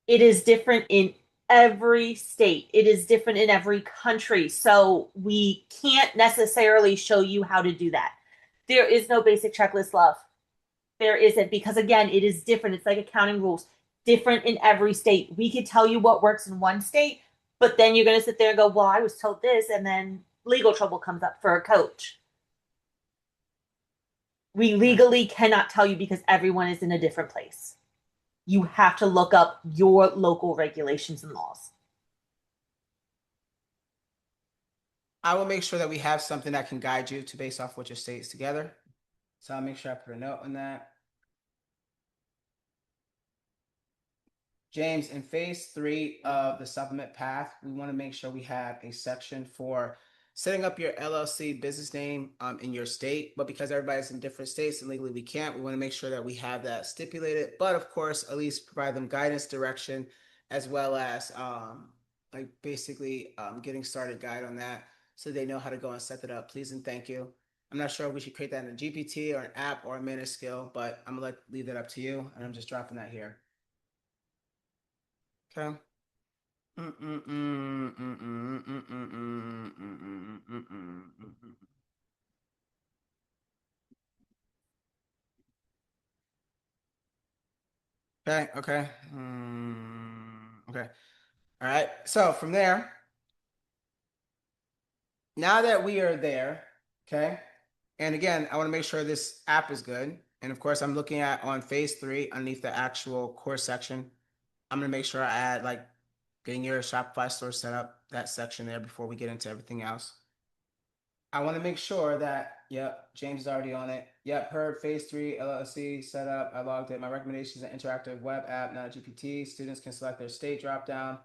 It is different in every state, it is different in every country. So we can't necessarily show you how to do that. There is no basic checklist, love. There isn't, because again, it is different. It's like accounting rules, different in every state. We could tell you what works in one state, but then you're going to sit there and go, well, I was told this, and then legal trouble comes up for a coach. We legally cannot tell you because everyone is in a different place. You have to look up your local regulations and laws. I will make sure that we have something that can guide you to base off what your states together. So I'll make sure I put a note on that. James, in phase 3 of the supplement path, we want to make sure we have a section for setting up your LLC business name in your state. But because everybody's in different states and legally we can't, we want to make sure that we have that stipulated. But of course, at least provide them guidance, direction, as well as like basically getting started guide on that so they know how to go and set that up. Please and thank you. I'm not sure if we should create that in a GPT or an app or a minute skill, but I'm gonna leave that up to you. And I'm just dropping that here. Okay. Okay, okay. Okay. All right. So from there, now that we are there, okay. And again, I want to make sure this app is good. And of course, I'm looking at on phase 3 underneath the actual course section. I'm gonna make sure I add like getting your Shopify store set up, that section there before we get into everything else. I want to make sure that, yep, James is already on it. Yep, heard phase 3 LLC set up. I logged it. My recommendation is an interactive web app, not a GPT. Students can select their state drop down.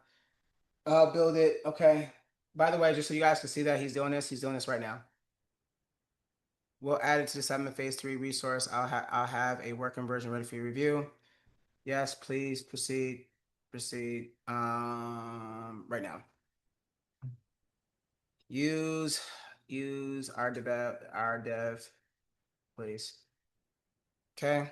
Build it. Okay. By the way, just so you guys can see that he's doing this right now. We'll add it to the 7 phase 3 resource. I'll have a working version ready for your review. Yes, please proceed. Proceed. Right now. Use our dev, please. Okay.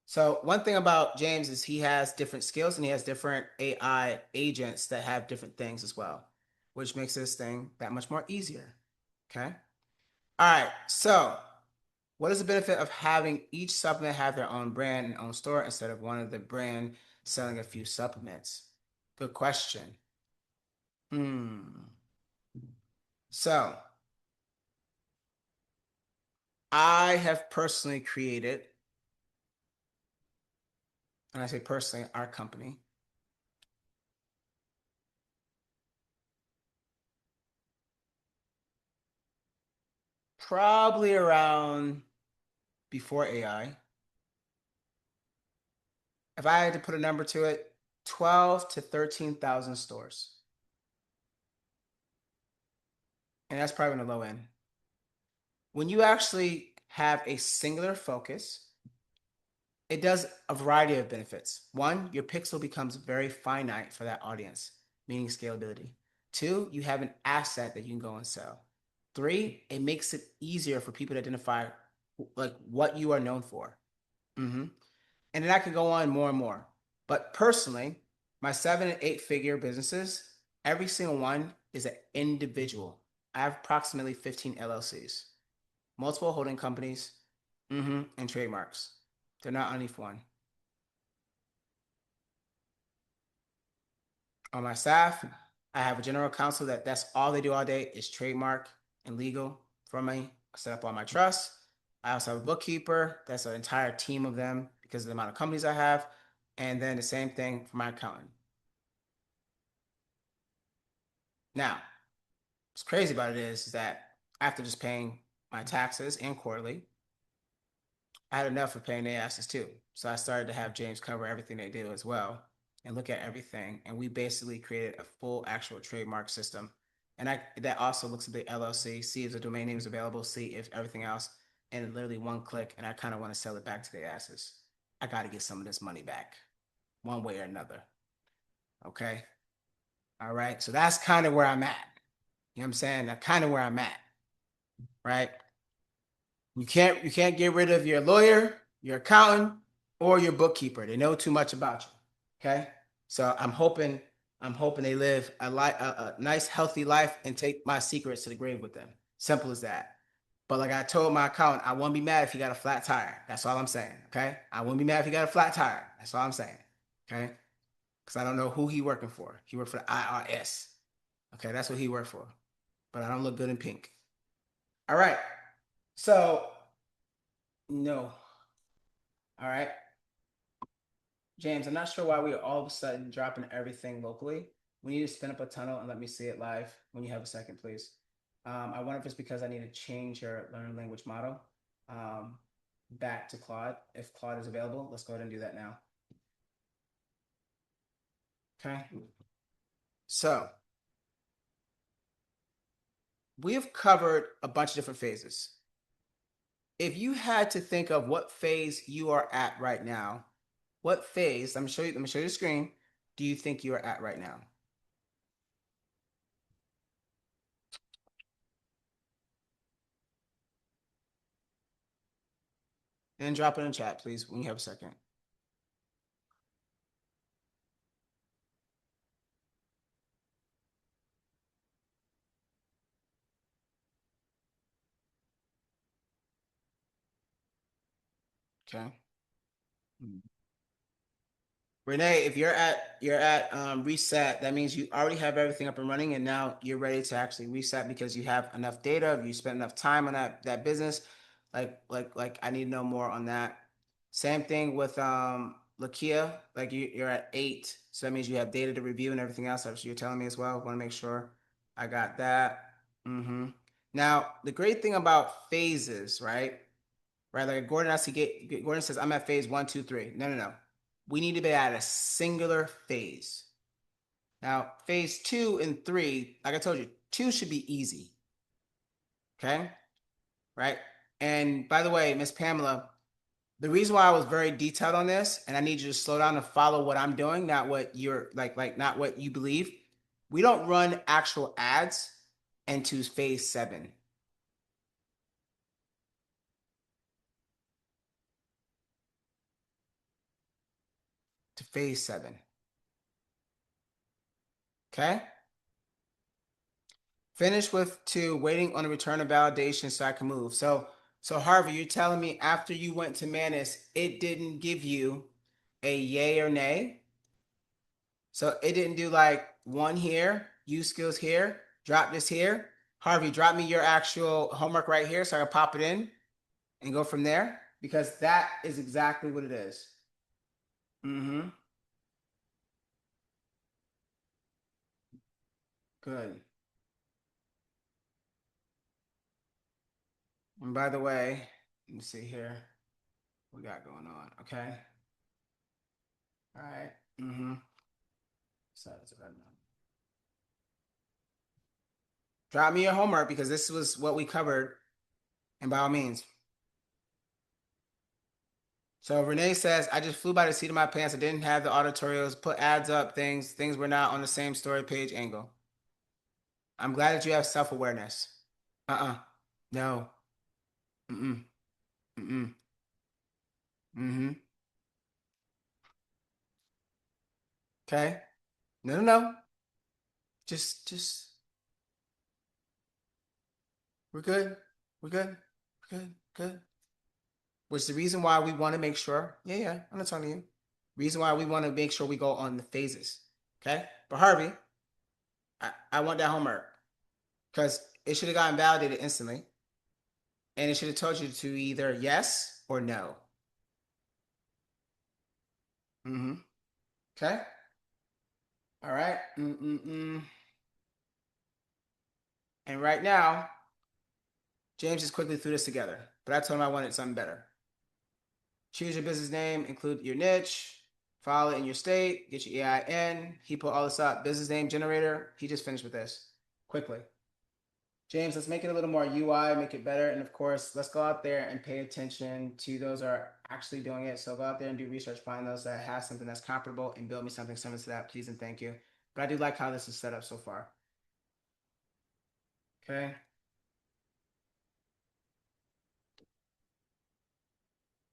So one thing about James is he has different skills and he has different AI agents that have different things as well, which makes this thing that much more easier. Okay. All right. So what is the benefit of having each supplement have their own brand and own store instead of one of the brand selling a few supplements? Good question. So I have personally created, and I say personally, our company, probably around before AI. If I had to put a number to it, 12 to 13,000 stores. And that's probably on the low end. When you actually have a singular focus, it does a variety of benefits. One, your pixel becomes very finite for that audience, meaning scalability. Two, you have an asset that you can go and sell. Three, it makes it easier for people to identify like what you are known for. And then I could go on more and more. But personally, my 7 and 8 figure businesses, every single one is an individual. I have approximately 15 LLCs, multiple holding companies, and trademarks. They're not underneath one. On my staff, I have a general counsel that's all they do all day is trademark and legal for me. I set up all my trusts. I also have a bookkeeper. That's an entire team of them because of the amount of companies I have. And then the same thing for my accountant. Now, what's crazy about it is that after just paying my taxes and quarterly, I had enough of paying their asses too. So I started to have James cover everything they do as well and look at everything. And we basically created a full actual trademark system. And that also looks at the LLC, see if the domain name is available, see if everything else, and literally one click. And I kind of want to sell it back to their asses. I got to get some of this money back one way or another. Okay. All right. So that's kind of where I'm at. You know what I'm saying? That's kind of where I'm at. Right. You can't get rid of your lawyer, your accountant, or your bookkeeper. They know too much about you. Okay. So I'm hoping they live a nice, healthy life and take my secrets to the grave with them. Simple as that. But like I told my accountant, I won't be mad if he got a flat tire. That's all I'm saying. Okay. I won't be mad if he got a flat tire. That's all I'm saying. Okay. Because I don't know who he working for. He worked for the IRS. Okay. That's what he worked for. But I don't look good in pink. All right. So no. All right. James, I'm not sure why we are all of a sudden dropping everything locally. We need to spin up a tunnel and let me see it live when you have a second, please. I wonder if it's because I need to change your learn language model back to Claude. If Claude is available, let's go ahead and do that now. Okay. So we have covered a bunch of different phases. If you had to think of what phase you are at right now, what phase, let me show you the screen, do you think you are at right now? And drop it in chat, please, when you have a second. Okay. Renee, if you're at reset, that means you already have everything up and running, and now you're ready to actually reset because you have enough data. You spent enough time on that business. Like I need to know more on that. Same thing with Lakia. Like you're at 8, so that means you have data to review and everything else. So you're telling me as well. Want to make sure I got that. Now the great thing about phases, right? Right, like Gordon has to get. Gordon says, "I'm at phase 1, 2, 3." No. We need to be at a singular phase. Now, phase 2 and 3, like I told you, 2 should be easy. Okay, right? And by the way, Miss Pamela, the reason why I was very detailed on this, and I need you to slow down and follow what I'm doing, not what you're like not what you believe. We don't run actual ads into phase 7. phase 7. Okay? Finish with 2, waiting on a return of validation so I can move. So Harvey, you're telling me after you went to Manus, it didn't give you a yay or nay? So it didn't do like 1 here, use skills here, drop this here. Harvey, drop me your actual homework right here so I can pop it in and go from there, because that is exactly what it is. Mm-hmm. Good. And by the way, let me see here. What we got going on, okay? All right. Mm-hmm. So it's a red one. Drop me your homework because this was what we covered, and by all means. So Renee says, I just flew by the seat of my pants. I didn't have the auditorials, put ads up, things were not on the same story page angle. I'm glad that you have self-awareness. No. Mm-mm. Mm-mm. Mm-hmm. Okay. No. Just we're good. We're good. We're good. Good. Which is the reason why we want to make sure. Yeah, I'm not talking to you. Reason why we want to make sure we go on the phases. Okay? But Harvey, I want that homework. Because it should have gotten validated instantly. And it should have told you to either yes or no. Mm-hmm. Okay? All right. Mm-mm-mm. And right now, James just quickly threw this together. But I told him I wanted something better. Choose your business name, include your niche, file it in your state, get your EIN. He put all this up. Business name generator. He just finished with this quickly. James, let's make it a little more UI, make it better. And of course, let's go out there and pay attention to those that are actually doing it. So go out there and do research, find those that have something that's comparable and build me something similar to that, please and thank you. But I do like how this is set up so far. Okay.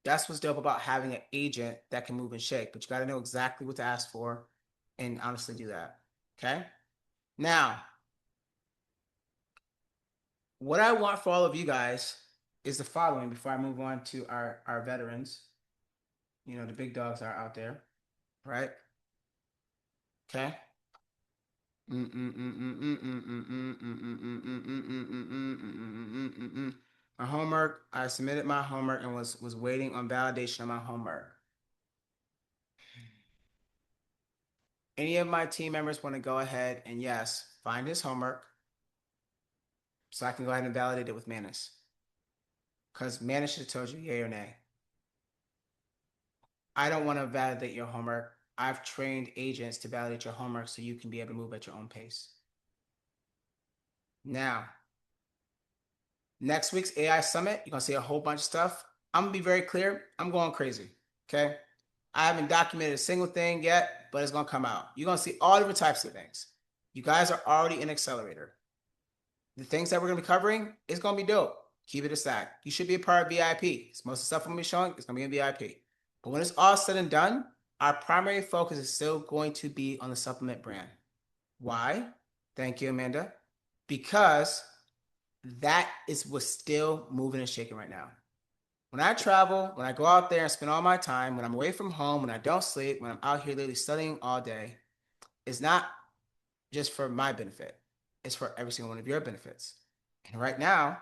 That's what's dope about having an agent that can move and shake, but you got to know exactly what to ask for and honestly do that. Okay. Now, what I want for all of you guys is the following before I move on to our veterans. You know, the big dogs are out there, right? Okay. My homework, I submitted my homework and was waiting on validation of my homework. Any of my team members want to go ahead and yes, find his homework so I can go ahead and validate it with Manus. Because Manus should have told you yay or nay. I don't want to validate your homework. I've trained agents to validate your homework so you can be able to move at your own pace. Now, next week's AI Summit, you're going to see a whole bunch of stuff. I'm going to be very clear. I'm going crazy. Okay. I haven't documented a single thing yet, but it's going to come out. You're going to see all different types of things. You guys are already an accelerator. The things that we're going to be covering is going to be dope. Keep it aside. You should be a part of VIP. Most of the stuff I'm going to be showing is going to be in VIP. But when it's all said and done, our primary focus is still going to be on the supplement brand. Why? Thank you, Amanda. Because that is what's still moving and shaking right now. When I travel, when I go out there and spend all my time, when I'm away from home, when I don't sleep, when I'm out here literally studying all day, it's not just for my benefit. It's for every single one of your benefits. And right now,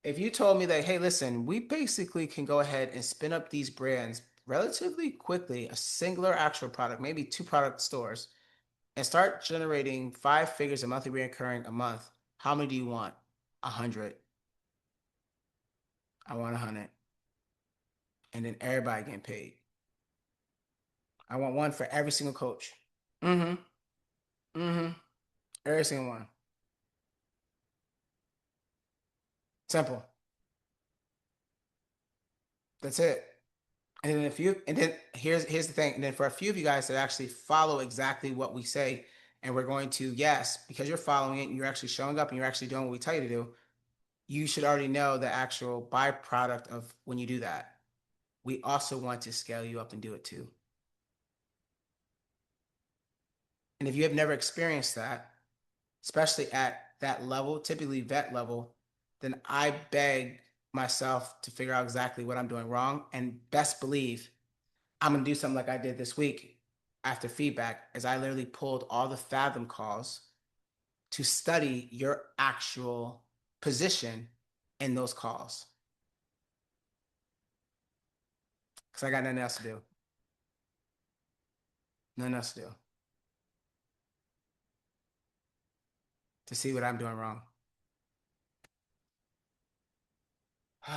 if you told me that, hey, listen, we basically can go ahead and spin up these brands relatively quickly, a singular actual product, maybe 2 product stores, and start generating 5 figures of monthly recurring a month, how many do you want? 100. I want 100. And then everybody getting paid. I want one for every single coach. Mm-hmm. Mm-hmm. Every single one. Simple. That's it. And then here's the thing. And then for a few of you guys that actually follow exactly what we say, and we're going to, yes, because you're following it and you're actually showing up and you're actually doing what we tell you to do, you should already know the actual byproduct of when you do that. We also want to scale you up and do it too. And if you have never experienced that, especially at that level, typically vet level, then I beg myself to figure out exactly what I'm doing wrong. And best believe I'm going to do something like I did this week after feedback, as I literally pulled all the Fathom calls to study your actual position in those calls. Because I got nothing else to do. Nothing else to do. To see what I'm doing wrong.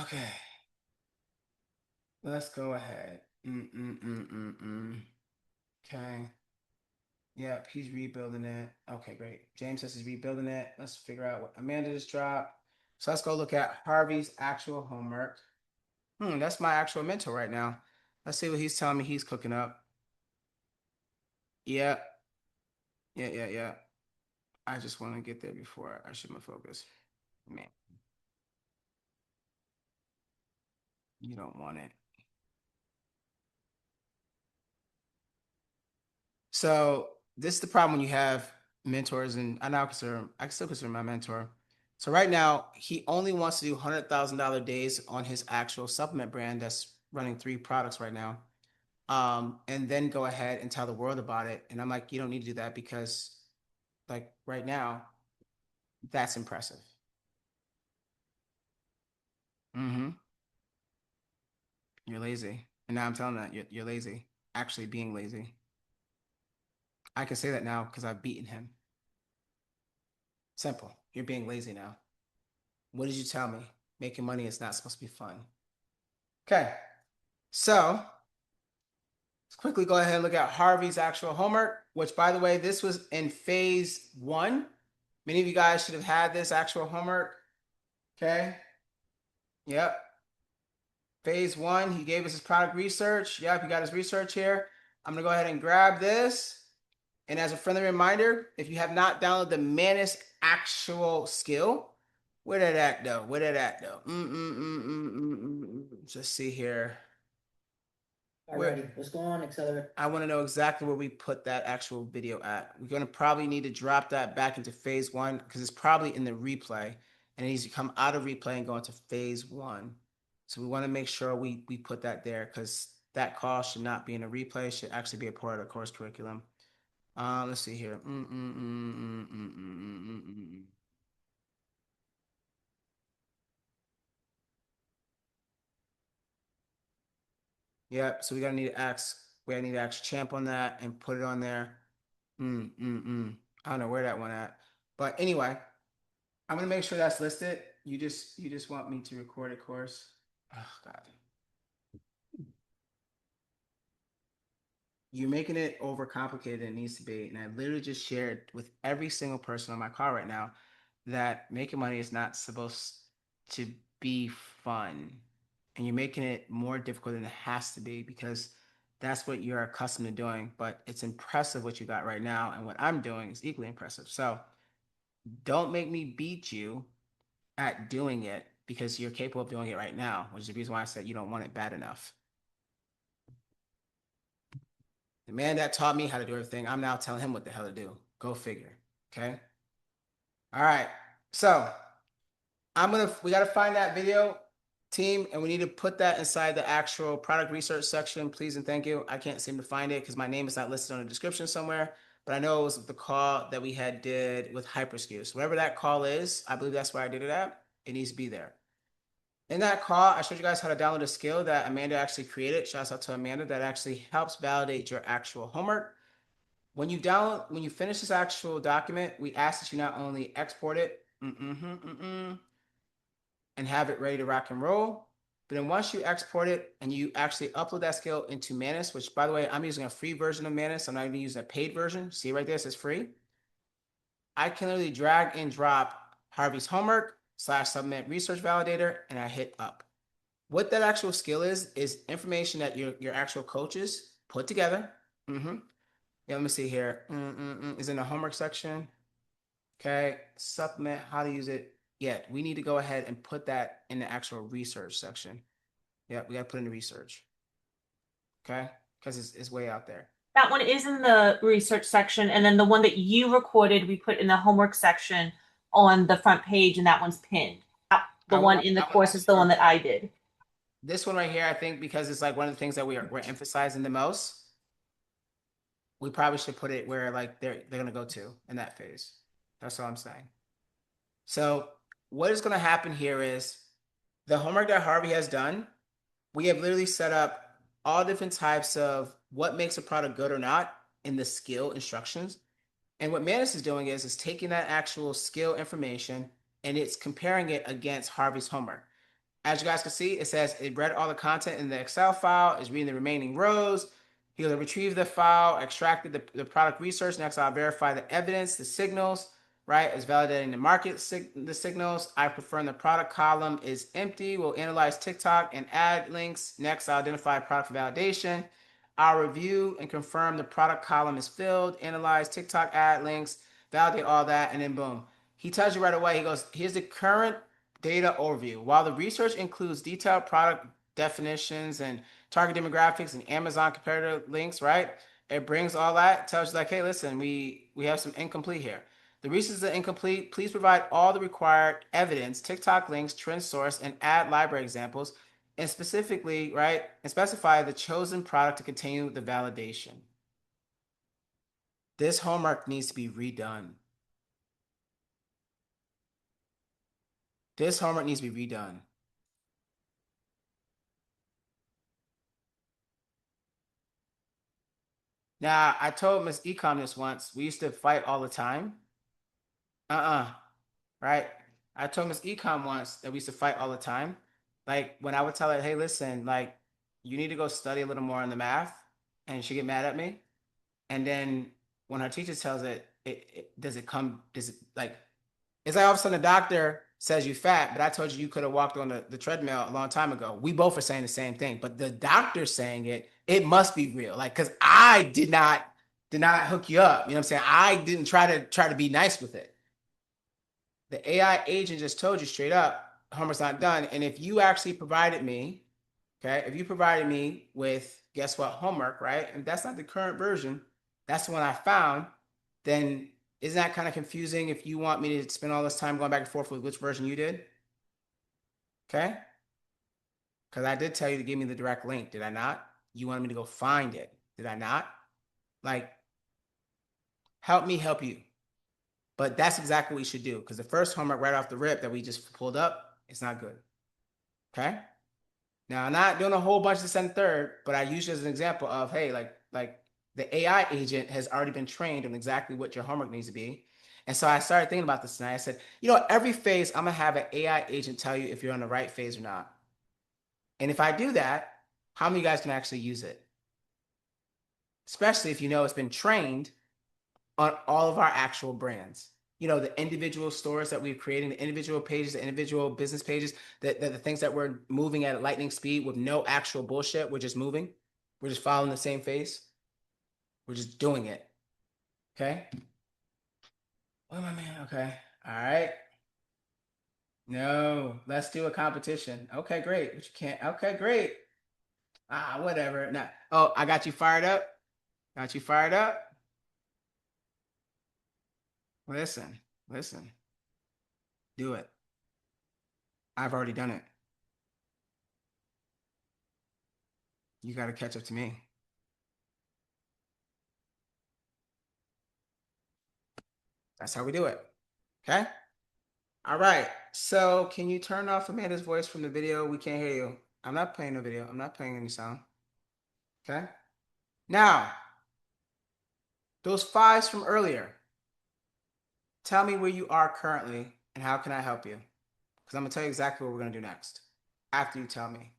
Okay. Let's go ahead. Okay. Yep, he's rebuilding it. Okay, great. James says he's rebuilding it. Let's figure out what Amanda just dropped. So let's go look at Harvey's actual homework. That's my actual mentor right now. Let's see what he's telling me he's cooking up. Yeah. Yeah. I just want to get there before I should my focus. Man, you don't want it. So this is the problem when you have mentors, and I still consider my mentor. So right now, he only wants to do $100,000 days on his actual supplement brand that's running 3 products right now. And then go ahead and tell the world about it. And I'm like, you don't need to do that because, like, right now, that's impressive. Mm-hmm. You're lazy. And now I'm telling that you're lazy. Actually being lazy. I can say that now because I've beaten him. Simple. You're being lazy now. What did you tell me? Making money is not supposed to be fun. Okay. So let's quickly go ahead and look at Harvey's actual homework, which, by the way, this was in phase 1. Many of you guys should have had this actual homework. Okay. Yep. Phase 1, he gave us his product research. Yep, he got his research here. I'm going to go ahead and grab this. And as a friendly reminder, if you have not downloaded the Manus actual skill, where did that go? Where did that go? Let's see here. Alrighty, what's going on, Accelerate? I want to know exactly where we put that actual video at. We're going to probably need to drop that back into phase 1 because it's probably in the replay and it needs to come out of replay and go into phase 1. So we want to make sure we put that there because that call should not be in a replay. It should actually be a part of the course curriculum. Let's see here. Yep. So we need to ask Champ on that and put it on there. I don't know where that went at, but anyway, I'm gonna make sure that's listed. You just want me to record a course. Oh God. You're making it overcomplicated than it needs to be. And I literally just shared with every single person on my call right now that making money is not supposed to be fun. And you're making it more difficult than it has to be because that's what you're accustomed to doing. But it's impressive what you got right now. And what I'm doing is equally impressive. So don't make me beat you at doing it because you're capable of doing it right now, which is the reason why I said you don't want it bad enough. The man that taught me how to do everything, I'm now telling him what the hell to do. Go figure. Okay. All right. So we got to find that video, team, and we need to put that inside the actual product research section. Please and thank you. I can't seem to find it because my name is not listed on the description somewhere, but I know it was the call that we had did with Hyperskew. So whatever that call is, I believe that's where I did it at. It needs to be there. In that call, I showed you guys how to download a skill that Amanda actually created. Shouts out to Amanda that actually helps validate your actual homework. When you finish this actual document, we ask that you not only export it and have it ready to rock and roll, but then once you export it and you actually upload that skill into Manus, which by the way, I'm using a free version of Manus. I'm not even using a paid version. See right there, it says free. I can literally drag and drop Harvey's homework / submit research validator, and I hit up. What that actual skill is information that your actual coaches put together. Yeah, let me see here. Is in the homework section. Okay, supplement, how to use it. Yeah, we need to go ahead and put that in the actual research section. Yeah, we got to put in the research. Okay, because it's way out there. That one is in the research section, and then the one that you recorded, we put in the homework section on the front page, and that one's pinned. The one in the course is the one that I did. This one right here, I think, because it's like one of the things that we're emphasizing the most, we probably should put it where like they're gonna go to in that phase. That's all I'm saying. So what is gonna happen here is the homework that Harvey has done, we have literally set up all different types of what makes a product good or not in the skill instructions. And what Manus is doing is taking that actual skill information and it's comparing it against Harvey's homework. As you guys can see, it says it read all the content in the Excel file, is reading the remaining rows. He'll retrieve the file, extracted the product research. Next, I'll verify the evidence, the signals, right? Is validating the market, the signals. I confirm the product column is empty. We'll analyze TikTok and add links. Next, I'll identify product validation. I'll review and confirm the product column is filled, analyze TikTok ad links, validate all that, and then boom. He tells you right away, he goes, here's the current data overview. While the research includes detailed product definitions and target demographics and Amazon comparator links, right? It brings all that, tells you like, hey, listen, we have some incomplete here. The research is incomplete. Please provide all the required evidence, TikTok links, trend source, and add library examples, and specifically, right, and specify the chosen product to continue the validation. This homework needs to be redone. This homework needs to be redone. Now, I told Miss Ecom this once. We used to fight all the time. Right? I told Miss Ecom once that we used to fight all the time. Like when I would tell her, hey, listen, like you need to go study a little more on the math, and she'd get mad at me. And then when her teacher tells it, does it like, it's like all of a sudden the doctor says you fat, but I told you could have walked on the treadmill a long time ago. We both are saying the same thing, but the doctor saying it must be real. Like, cause I did not hook you up. You know what I'm saying? I didn't try to be nice with it. The AI agent just told you straight up, homework's not done. And if you actually provided me, okay, if you provided me with, guess what, homework, right? And that's not the current version, that's the one I found, then isn't that kind of confusing if you want me to spend all this time going back and forth with which version you did? Okay? Because I did tell you to give me the direct link, did I not? You wanted me to go find it, did I not? Like, help me help you. But that's exactly what we should do, because the first homework right off the rip that we just pulled up, it's not good. Okay? Now, I'm not doing a whole bunch of this and third, but I use it as an example of, hey, like the AI agent has already been trained on exactly what your homework needs to be. And so I started thinking about this, and I said, you know, every phase, I'm going to have an AI agent tell you if you're on the right phase or not. And if I do that, how many of you guys can actually use it? Especially if you know it's been trained on all of our actual brands. You know, the individual stores that we're creating, the individual pages, the individual business pages, the things that we're moving at lightning speed with no actual bullshit. We're just moving. We're just following the same phase. We're just doing it. Okay? Oh, my man. Okay. All right. No, let's do a competition. Okay, great. But you can't. Okay, great. Whatever. Now, oh, I got you fired up. Got you fired up. Listen. Do it. I've already done it. You got to catch up to me. That's how we do it. Okay? All right. So can you turn off Amanda's voice from the video? We can't hear you. I'm not playing the video. I'm not playing any sound. Okay? Now, those fives from earlier, tell me where you are currently and how can I help you? Because I'm going to tell you exactly what we're going to do next. After you tell me.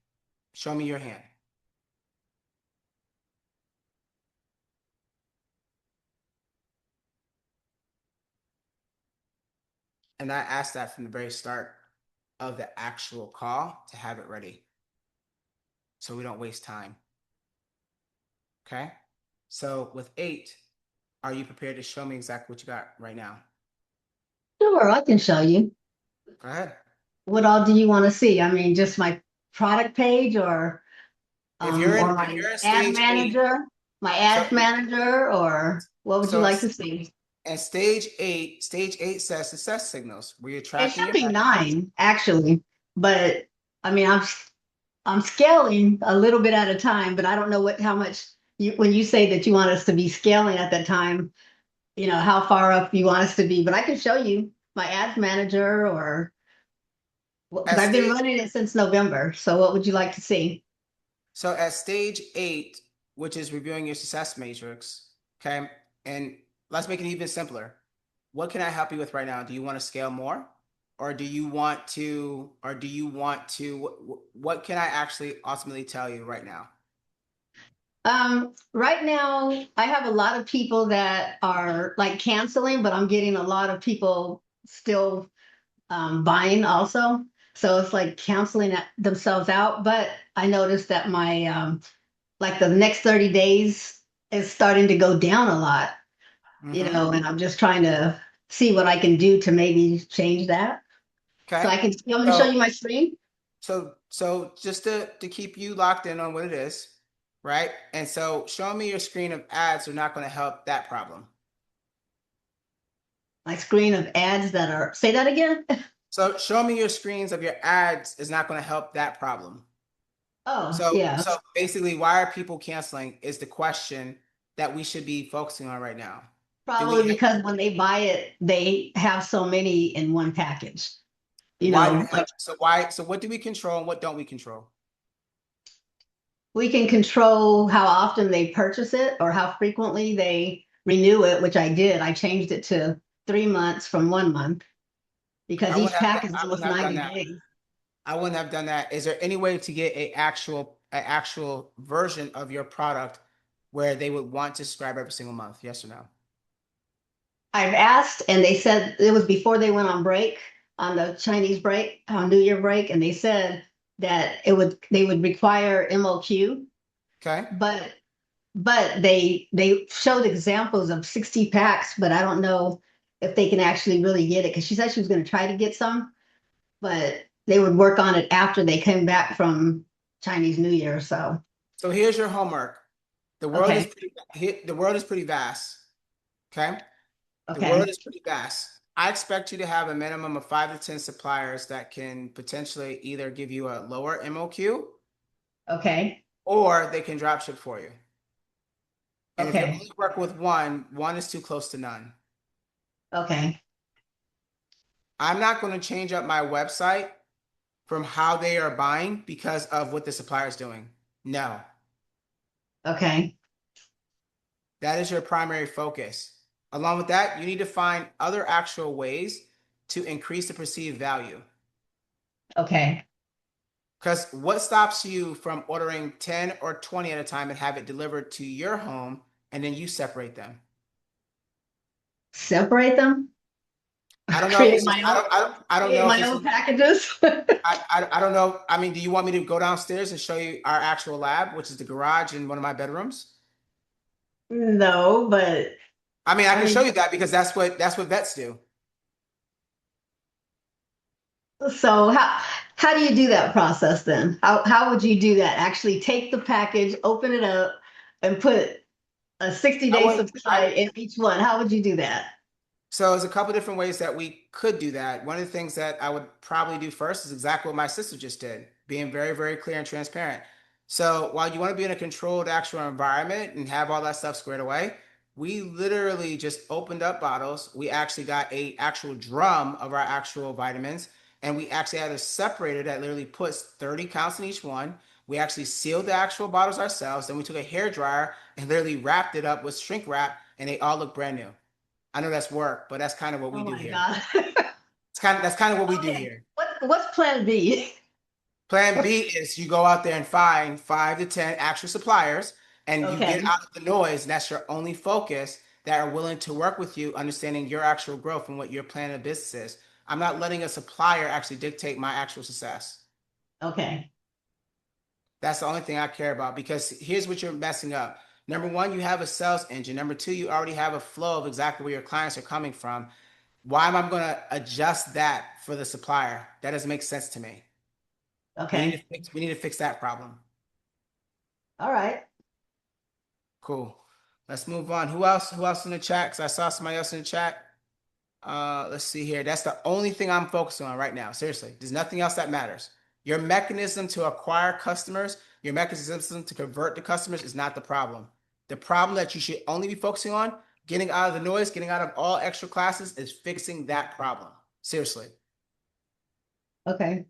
Show me your hand. And I asked that from the very start of the actual call to have it ready, so we don't waste time. Okay? So with 8, are you prepared to show me exactly what you got right now? Sure, I can show you. Go ahead. What all do you want to see? I mean, just my product page or If you're in my stage ad 8, manager? My So, ads manager, or what would you so like to see? and stage eight says success signals where you're It tracking should your be metrics. 9 actually, but I mean, I'm scaling a little bit at a time, but I don't know how much when you say that you want us to be scaling at that time, how far up you want us to be. But I can show you my ads manager, or because At I've been stage, running it since November. So what would you like to see? so at stage 8, which is reviewing your success matrix, okay, and let's make it even simpler. What can I help you with right now? Do you want to scale more, or do you want to? What can I actually ultimately tell you right now? Right now, I have a lot of people that are like canceling, but I'm getting a lot of people still buying also. So it's like canceling themselves out. But I noticed that my like the next 30 days is starting to go down a lot, Mm-hmm. and I'm just trying to see what I can do to maybe change that. So Okay. you want me to show So you my screen? so just to keep you locked in on what it is, right? And so showing me your screen of ads are not going to help that problem. My screen of ads that are, say that again? So show me your screens of your ads is not going to help that problem. Oh, So yeah. so basically, why are people canceling is the question that we should be focusing on right now. Do we Probably because when they buy it, they have so many in one package. why do Like so what do we control and what don't we control? we can control how often they purchase it or how frequently they renew it, which I did. I changed it to 3 months from 1 month because each package is I almost wouldn't have done 90 that. days. I wouldn't have done that. Is there any way to get a actual version of your product where they would want to subscribe every single month? Yes or no? I've asked, and they said it was before they went on break, on the Chinese break, on New Year break, and they said that they would require MOQ, Okay. but they showed examples of 60 packs, but I don't know if they can actually really get it because she said she was going to try to get some, but they would work on it after they came back from Chinese New Year. So So here's your homework. okay, The world is pretty vast. Okay. The world okay, is pretty vast. I expect you to have a minimum of 5 to 10 suppliers that can potentially either give you a lower MOQ okay, or they can drop ship for you. And if you're okay, only working with one is too close to none. okay, I'm not going to change up my website from how they are buying because of what the supplier is doing. No, okay, that is your primary focus. Along with that, you need to find other actual ways to increase the perceived value. okay. Because what stops you from ordering 10 or 20 at a time and have it delivered to your home and then you separate them? Separate them, I don't know if create it's just, my own, I don't create know if my it's, own packages. I don't know. I mean, do you want me to go downstairs and show you our actual lab, which is the garage in one of my bedrooms? No, but I mean, I I can show mean, you that because that's what vets do. so how do you do that process then? How would you do that? Actually take the package, open it up, and put a 60 I day would, I supply in each one. How would you do that? So there's a couple different ways that we could do that. One of the things that I would probably do first is exactly what my sister just did, being very, very clear and transparent. So while you want to be in a controlled actual environment and have all that stuff squared away, we literally just opened up bottles. We actually got a actual drum of our actual vitamins, and we actually had a separator that literally puts 30 counts in each one. We actually sealed the actual bottles ourselves. Then we took a hair dryer and literally wrapped it up with shrink wrap, and they all look brand new. I know that's work, but that's kind of what we Oh do my here. God. That's kind of what we do Okay. here. What's plan B? Plan B is you go out there and find 5 to 10 actual suppliers and you get Okay. out of the noise, and that's your only focus that are willing to work with you, understanding your actual growth and what your plan of business is. I'm not letting a supplier actually dictate my actual success. Okay. That's the only thing I care about because here's what you're messing up. Number one, you have a sales engine. Number two, you already have a flow of exactly where your clients are coming from. Why am I going to adjust that for the supplier? That doesn't make sense to me. Okay. We need to fix that problem. All right. Cool. Let's move on. Who else? Who else in the chat? Because I saw somebody else in the chat. Let's see here. That's the only thing I'm focusing on right now. Seriously, there's nothing else that matters. Your mechanism to acquire customers, your mechanism to convert the customers is not the problem. The problem that you should only be focusing on, getting out of the noise, getting out of all extra classes, is fixing that problem. Seriously. Okay.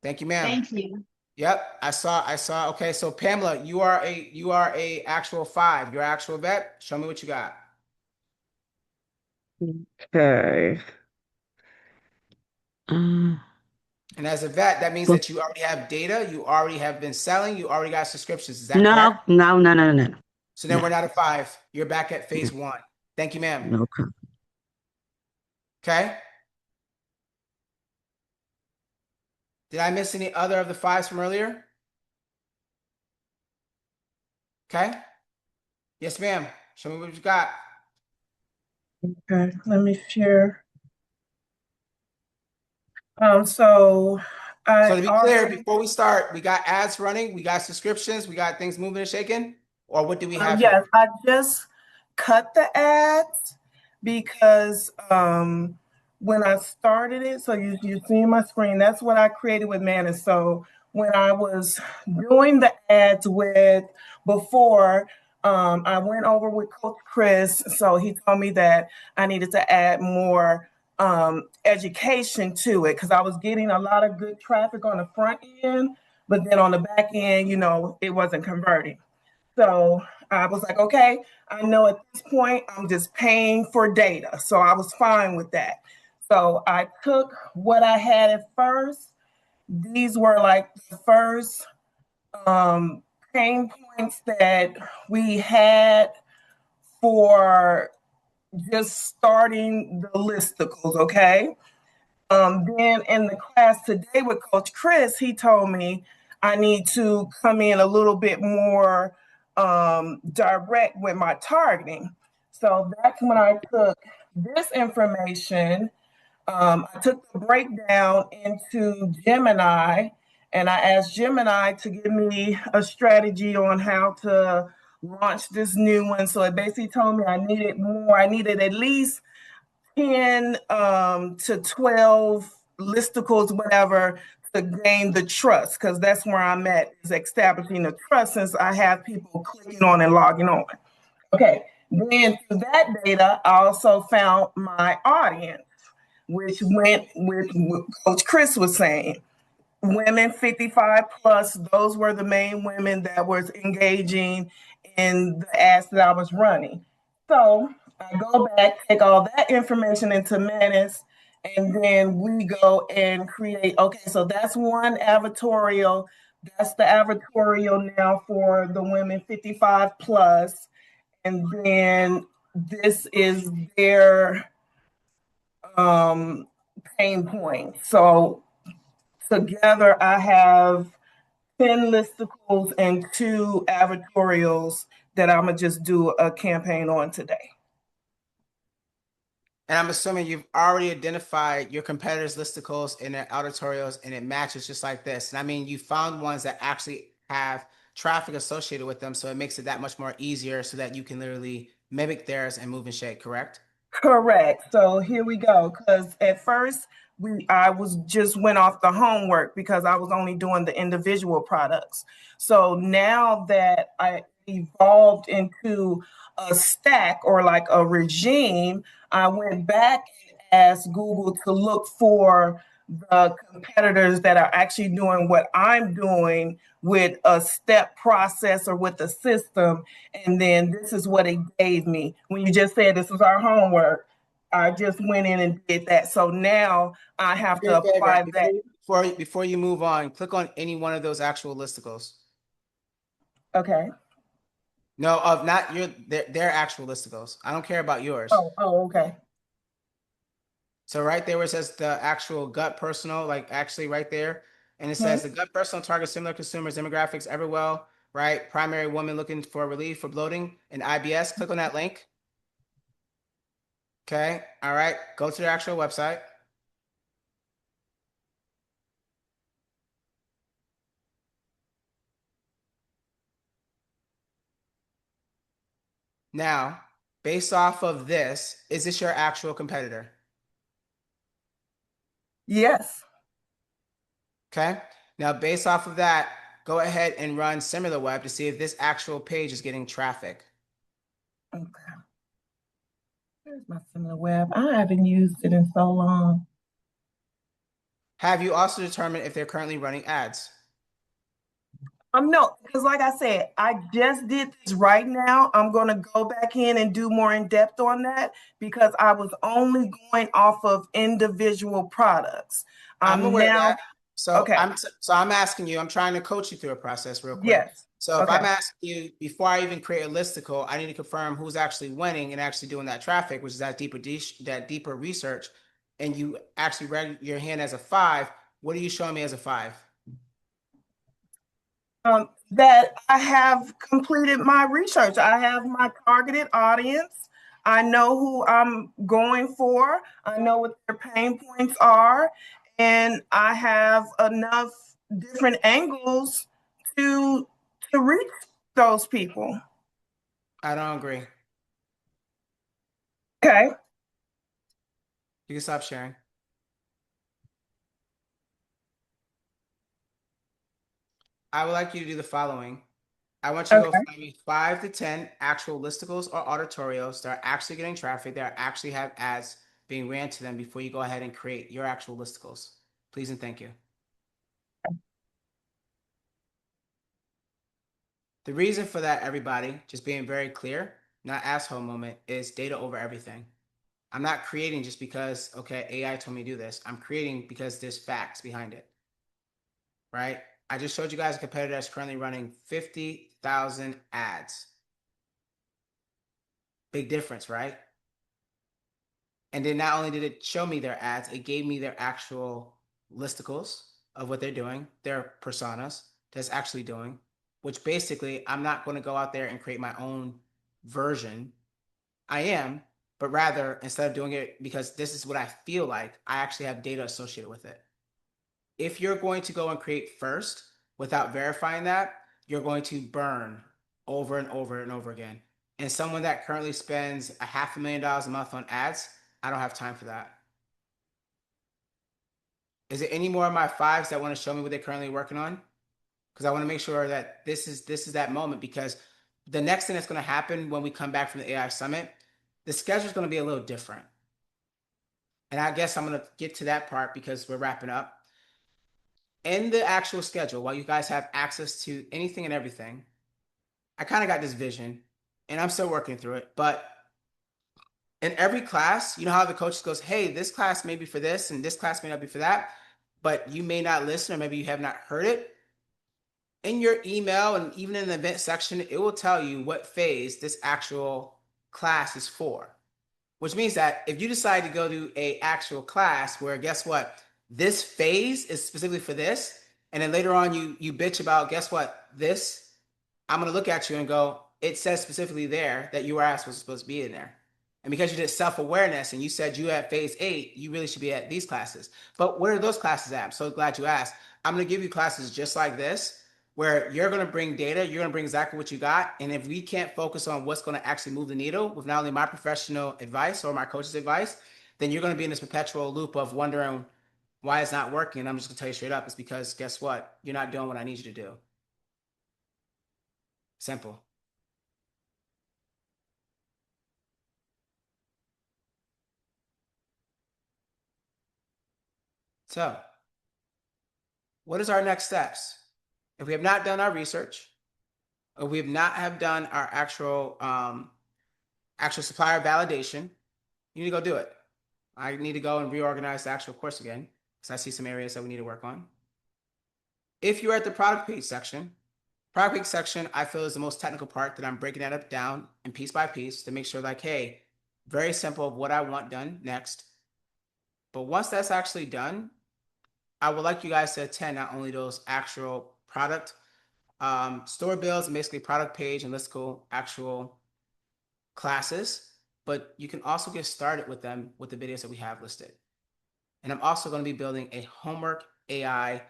Thank you, ma'am. Thank you. Yep, I saw. Okay, so Pamela, you are a actual 5. You're an actual vet. Show me what you got. Okay. And as a vet, that means that you already have data, you already have been selling, you already got subscriptions. Is that No, correct? no. So then No. we're not at 5. You're back at phase 1. Thank you, ma'am. Okay. Okay. Did I miss any other of the 5s from earlier? Okay. Yes, ma'am. Show me what you got. Okay, let me share. So So to be clear, before we start, we got ads running, we got subscriptions, we got things moving and shaking, or what do we have yes, here? I just cut the ads because when I started it, so you see my screen, that's what I created with Manus. So when I was doing the ads with before, I went over with Coach Chris. So he told me that I needed to add more education to it because I was getting a lot of good traffic on the front end, but then on the back end, it wasn't converting. So I was like, okay, I know at this point I'm just paying for data. So I was fine with that. So I took what I had at first. These were like the first pain points that we had for just starting the listicles, okay? Then in the class today with Coach Chris, he told me I need to come in a little bit more direct with my targeting. So that's when I took this information. I took the breakdown into Gemini and I asked Gemini to give me a strategy on how to launch this new one. So it basically told me I needed more. I needed at least 10 to 12 listicles, whatever, to gain the trust, because that's where I'm at, is establishing the trust since I have people clicking on and logging on. Okay, then through that data, I also found my audience, which went with what Coach Chris was saying. Women 55 plus, those were the main women that was engaging in the ads that I was running. So I go back, take all that information into Manus, and then we go and create. Okay, so that's one advertorial. That's the advertorial now for the women 55 plus. And then this is their pain point. So together I have 10 listicles and 2 advertorials that I'm gonna just do a campaign on today. And I'm assuming you've already identified your competitors' listicles and their auditorials, and it matches just like this. And I mean, you found ones that actually have traffic associated with them, so it makes it that much more easier so that you can literally mimic theirs and move and shake, correct? Correct. So here we go. Because at first I was just went off the homework because I was only doing the individual products. So now that I evolved into a stack or like a regime, I went back and asked Google to look for the competitors that are actually doing what I'm doing with a step process or with a system. And then this is what it gave me. When you just said this was our homework, I just went in and did that. So now I have to apply that. Before you move on, click on any one of those actual listicles. Okay. No, of not their actual listicles. I don't care about yours. Okay. So right there where it says the actual gut personal, like actually right there, and it says the gut personal targets similar consumers, demographics, everywhere, right? Primary woman looking for relief for bloating and IBS. Click on that link. Okay. All right. Go to their actual website. Now, based off of this, is this your actual competitor? Yes. Okay. Now, based off of that, go ahead and run SimilarWeb to see if this actual page is getting traffic. Okay. Here's my SimilarWeb. I haven't used it in so long. Have you also determined if they're currently running ads? No, because like I said, I just did this right now. I'm going to go back in and do more in depth on that because I was only going off of individual products. I'm aware of Now, that. So okay. I'm asking you, I'm trying to coach you through a process real quick. Yes. So if Okay. I'm asking you before I even create a listicle, I need to confirm who's actually winning and actually doing that traffic, which is that deeper research, and you actually read your hand as a 5. What are you showing me as a 5? That I have completed my research. I have my targeted audience. I know who I'm going for. I know what their pain points are, and I have enough different angles to reach those people. I don't agree. Okay. You can stop sharing. I would like you to do the following. I want you to go Okay. find me 5 to 10 actual listicles or auditorials that are actually getting traffic, that actually have ads being ran to them before you go ahead and create your actual listicles. Please and thank you. The reason for that, everybody, just being very clear, not asshole moment, is data over everything. I'm not creating just because, okay, AI told me to do this. I'm creating because there's facts behind it, right? I just showed you guys a competitor that's currently running 50,000 ads. Big difference, right? And then not only did it show me their ads, it gave me their actual listicles of what they're doing, their personas that's actually doing, which basically I'm not going to go out there and create my own version. I am, but rather instead of doing it because this is what I feel like, I actually have data associated with it. If you're going to go and create first without verifying that, you're going to burn over and over and over again. And someone that currently spends $500,000 a month on ads, I don't have time for that. Is there any more of my 5s that want to show me what they're currently working on? Because I want to make sure that this is that moment, because the next thing that's going to happen when we come back from the AI summit, the schedule is going to be a little different. And I guess I'm going to get to that part because we're wrapping up. In the actual schedule, while you guys have access to anything and everything, I kind of got this vision and I'm still working through it. But in every class, you know how the coach goes, hey, this class may be for this and this class may not be for that, but you may not listen or maybe you have not heard it. In your email and even in the event section, it will tell you what phase this actual class is for. Which means that if you decide to go to a actual class where, guess what, this phase is specifically for this, and then later on you bitch about, guess what, this, I'm going to look at you and go, it says specifically there that URS was supposed to be in there. And because you did self-awareness and you said you at phase 8, you really should be at these classes. But where are those classes at? I'm so glad you asked. I'm going to give you classes just like this, where you're going to bring data, you're going to bring exactly what you got. And if we can't focus on what's going to actually move the needle with not only my professional advice or my coach's advice, then you're going to be in this perpetual loop of wondering why it's not working. And I'm just going to tell you straight up, it's because guess what? You're not doing what I need you to do. Simple. So, what is our next steps? If we have not done our research, or we have not have done our actual supplier validation, you need to go do it. I need to go and reorganize the actual course again because I see some areas that we need to work on. If you're at the product page section, I feel is the most technical part that I'm breaking that up down and piece by piece to make sure like, hey, very simple of what I want done next. But once that's actually done, I would like you guys to attend not only those actual product store builds and basically product page and listicle actual classes, but you can also get started with them with the videos that we have listed. And I'm also going to be building a homework AI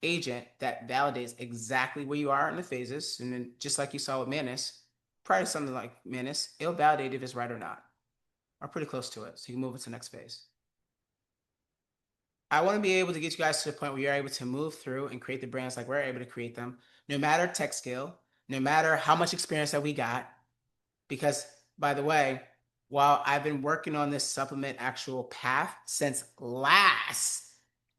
agent that validates exactly where you are in the phases. And then just like you saw with Manus, probably something like minutes, it'll validate if it's right or not, or pretty close to it. So you can move it to the next phase. I want to be able to get you guys to the point where you're able to move through and create the brands like we're able to create them, no matter tech skill, no matter how much experience that we got. Because, by the way, while I've been working on this supplement actual path since last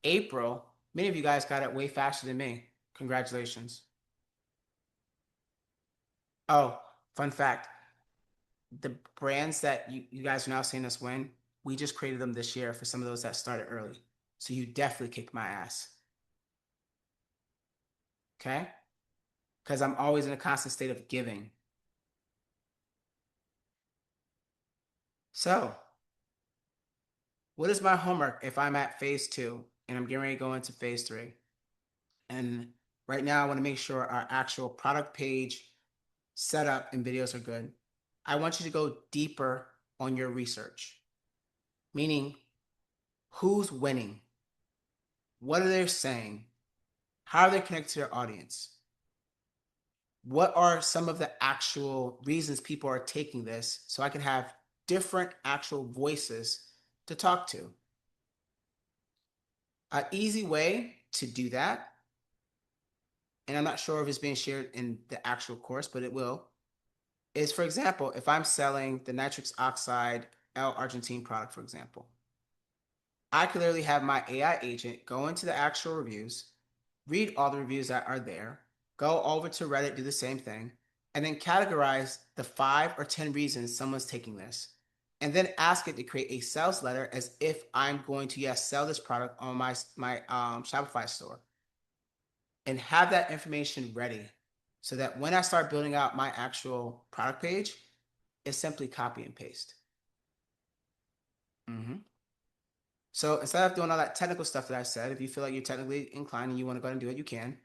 April, many of you guys got it way faster than me. Congratulations. Oh, fun fact. The brands that you guys are now seeing us win, we just created them this year for some of those that started early. So you definitely kicked my ass. Okay? Because I'm always in a constant state of giving. So, what is my homework if I'm at phase 2 and I'm getting ready to go into phase 3? And right now, I want to make sure our actual product page setup and videos are good. I want you to go deeper on your research, meaning who's winning? What are they saying? How are they connected to their audience? What are some of the actual reasons people are taking this so I can have different actual voices to talk to? An easy way to do that, and I'm not sure if it's being shared in the actual course, but it will, is, for example, if I'm selling the nitrous oxide L-arginine product, for example, I could literally have my AI agent go into the actual reviews, read all the reviews that are there, go over to Reddit, do the same thing, and then categorize the 5 or 10 reasons someone's taking this. And then ask it to create a sales letter as if I'm going to, yes, sell this product on my Shopify store. And have that information ready so that when I start building out my actual product page, it's simply copy and paste. So instead of doing all that technical stuff that I said, if you feel like you're technically inclined and you want to go ahead and do it, you can.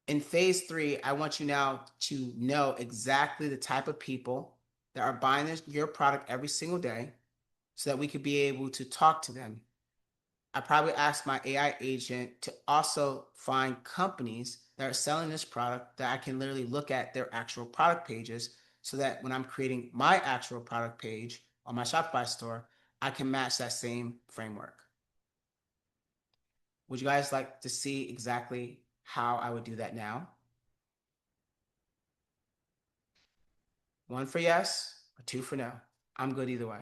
In phase 3, I want you now to know exactly the type of people that are buying your product every single day so that we could be able to talk to them. I probably asked my AI agent to also find companies that are selling this product that I can literally look at their actual product pages so that when I'm creating my actual product page on my Shopify store, I can match that same framework. Would you guys like to see exactly how I would do that now? 1 for yes or 2 for no. I'm good either way.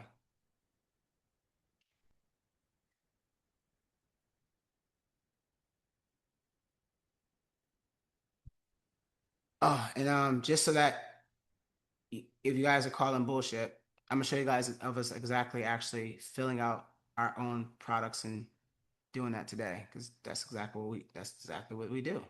Oh, and just so that if you guys are calling bullshit, I'm gonna show you guys of us exactly actually filling out our own products and doing that today, because that's exactly what we do.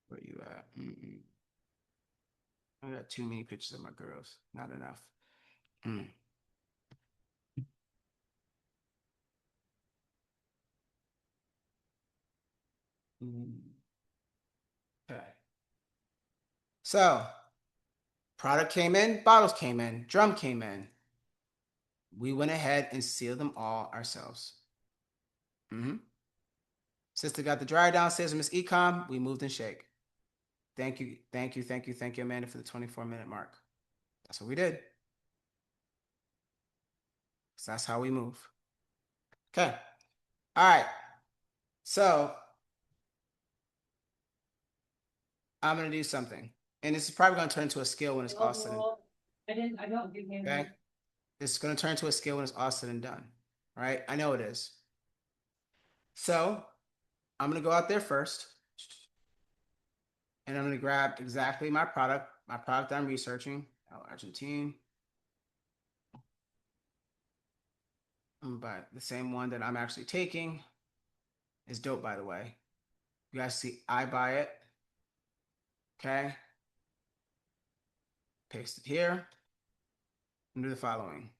Where you at? I got too many pictures of my girls. Not enough. Okay. So, product came in, bottles came in, drum came in. We went ahead and sealed them all ourselves. Sister got the dryer downstairs, Miss Ecom. We moved and shake. Thank you, Amanda, for the 24-minute mark. That's what we did. So that's how we move. Okay. All right. So I'm gonna do something, and this is probably gonna turn into a skill when it's all said and okay. This is gonna turn into a skill when it's all said and done. Right? I know it is. So I'm gonna go out there first, and I'm gonna grab exactly my product that I'm researching. Argentine. But the same one that I'm actually taking is dope, by the way. You guys see, I buy it. Okay. Paste it here. And do the following.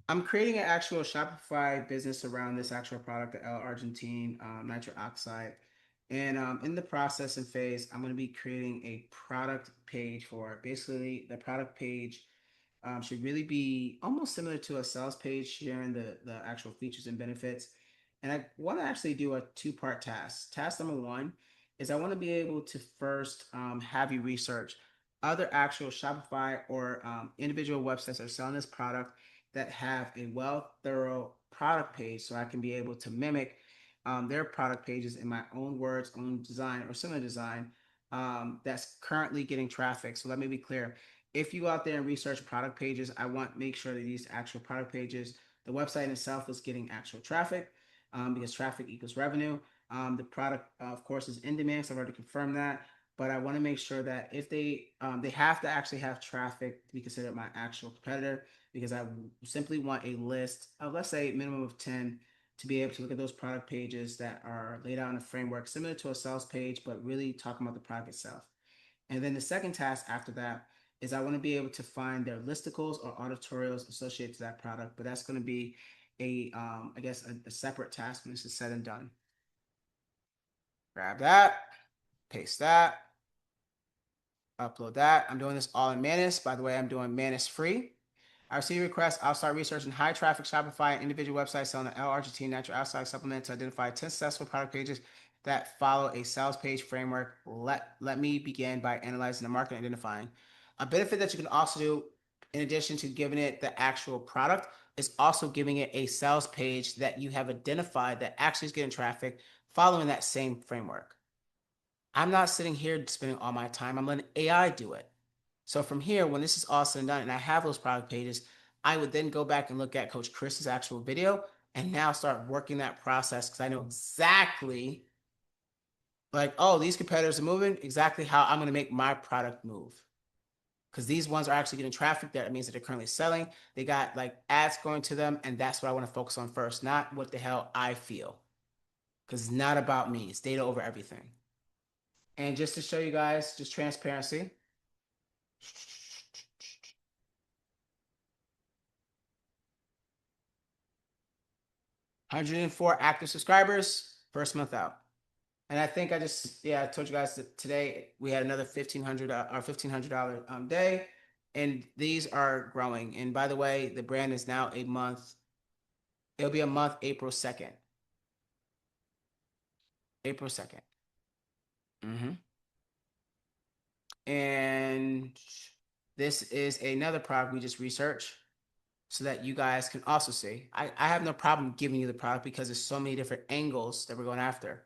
I'm creating an actual Shopify business around this actual product, the L-arginine nitric oxide. And in the process and phase, I'm going to be creating a product page for it. Basically, the product page should really be almost similar to a sales page, sharing the actual features and benefits. And I want to actually do a two-part task. Task number one is I want to be able to first have you research other actual Shopify or individual websites that are selling this product that have a thorough product page, so I can be able to mimic their product pages in my own words, own design, or similar design that's currently getting traffic. So let me be clear. If you go out there and research product pages, I want to make sure that these actual product pages, the website itself is getting actual traffic because traffic equals revenue. The product, of course, is in demand, so I've already confirmed that. But I want to make sure that if they have to actually have traffic to be considered my actual competitor, because I simply want a list of, let's say, minimum of 10 to be able to look at those product pages that are laid out in a framework similar to a sales page, but really talking about the product itself. And then the second task after that is I want to be able to find their listicles or auditorials associated to that product, but that's going to be I guess a separate task when this is said and done. Grab that, paste that, upload that. I'm doing this all in Manus. By the way, I'm doing Manus free. I receive requests. I'll start researching high traffic Shopify and individual websites selling the L-arginine natural outside supplement to identify 10 successful product pages that follow a sales page framework. Let me begin by analyzing the market and identifying. A benefit that you can also do, in addition to giving it the actual product, is also giving it a sales page that you have identified that actually is getting traffic following that same framework. I'm not sitting here spending all my time. I'm letting AI do it. So from here, when this is all said and done, and I have those product pages, I would then go back and look at Coach Chris's actual video and now start working that process because I know exactly, like, oh, these competitors are moving, exactly how I'm going to make my product move. Because these ones are actually getting traffic. That means that they're currently selling. They got like ads going to them, and that's what I want to focus on first, not what the hell I feel. Because it's not about me. It's data over everything. And just to show you guys, just transparency. 104 active subscribers, first month out. And I think I told you guys that today we had another $1,500 day, and these are growing. And by the way, the brand is now a month. It'll be a month, April 2nd. April 2nd. And this is another product we just researched so that you guys can also see. I have no problem giving you the product because there's so many different angles that we're going after.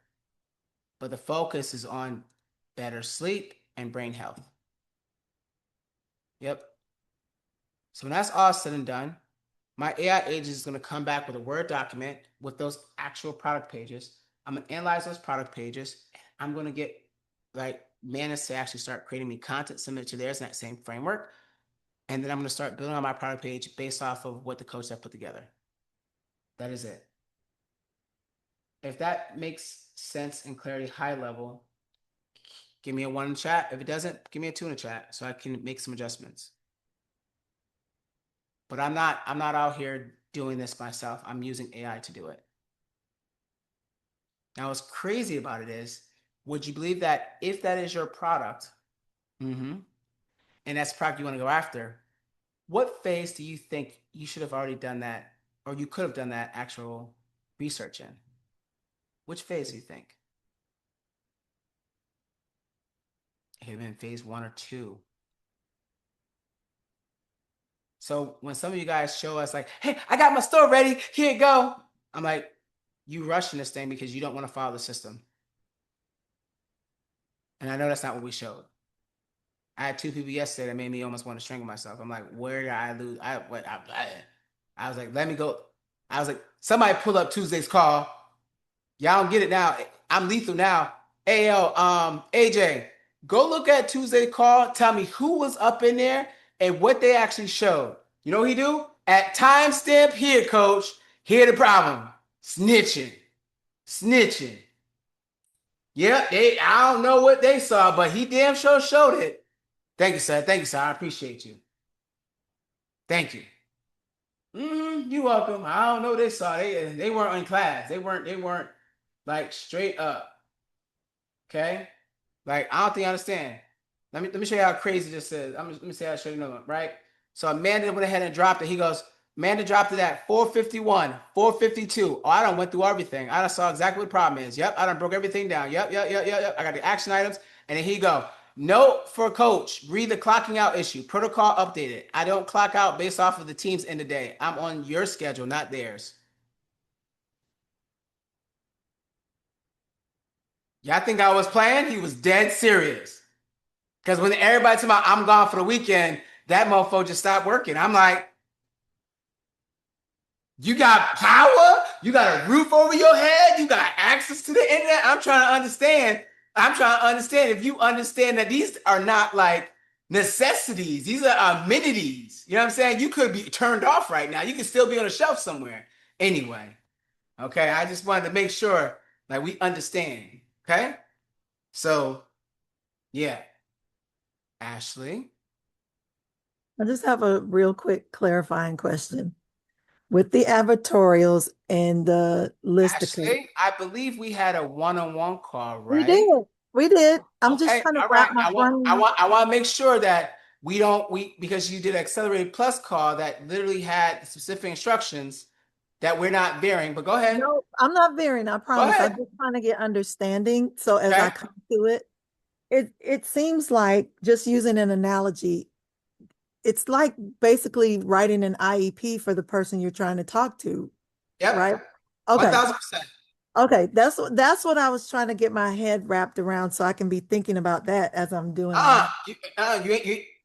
But the focus is on better sleep and brain health. Yep. So when that's all said and done, my AI agent is going to come back with a Word document with those actual product pages. I'm going to analyze those product pages. I'm going to get like Manus to actually start creating me content similar to theirs in that same framework. And then I'm going to start building on my product page based off of what the coach have put together. That is it. If that makes sense and clarity high level, give me a 1 in the chat. If it doesn't, give me a 2 in the chat so I can make some adjustments. But I'm not out here doing this myself. I'm using AI to do it. Now, what's crazy about it is, would you believe that if that is your product, and that's the product you want to go after, what phase do you think you should have already done that, or you could have done that actual research in? Which phase do you think? It could have been phase 1 or 2. So when some of you guys show us like, hey, I got my store ready, here you go. I'm like, you rushing this thing because you don't want to follow the system. And I know that's not what we showed. I had 2 people yesterday that made me almost want to strangle myself. I'm like, where did I lose? I was like, let me go. I was like, somebody pull up Tuesday's call. Y'all don't get it now. I'm lethal now. Hey, yo, AJ, go look at Tuesday's call. Tell me who was up in there and what they actually showed. You know what he do? At timestamp here, coach. Here the problem. Snitching. Yep, I don't know what they saw, but he damn sure showed it. Thank you, sir. I appreciate you. Thank you. You're welcome. I don't know. They saw they weren't in class. They weren't like straight up. Okay, like I don't think you understand. Let me show you how crazy this is. Let me say I show you another one, right? So Amanda went ahead and dropped it. He goes, Amanda dropped it at 451, 452. Oh, I done went through everything. I done saw exactly what the problem is. Yep, I done broke everything down. Yep. I got the action items. And then he go, note for coach, read the clocking out issue. Protocol updated. I don't clock out based off of the team's end of day. I'm on your schedule, not theirs. Y'all think I was playing? He was dead serious. Because when everybody talking about I'm gone for the weekend, that mofo just stopped working. I'm like, you got power? You got a roof over your head? You got access to the internet? I'm trying to understand. I'm trying to understand if you understand that these are not like necessities. These are amenities. You know what I'm saying? You could be turned off right now. You could still be on a shelf somewhere. Anyway, okay. I just wanted to make sure like we understand. Okay. So, yeah. Ashley. I just have a real quick clarifying question. With the advertorials and the listicles, Ashley, I believe we had a one-on-one call, right? we did. I'm just Okay, trying to all wrap right. my brain. I want to make sure that we because you did an accelerated plus call that literally had specific instructions that we're not bearing. But go ahead. No, I'm not veering, I promise. I'm ahead. just trying to get understanding. So as I Okay. come to it, it seems like, just using an analogy, it's like basically writing an IEP for the person you're trying to talk to, Yep. right? Okay. 1000%. Okay, that's what I was trying to get my head wrapped around, so I can be thinking about that as I'm doing You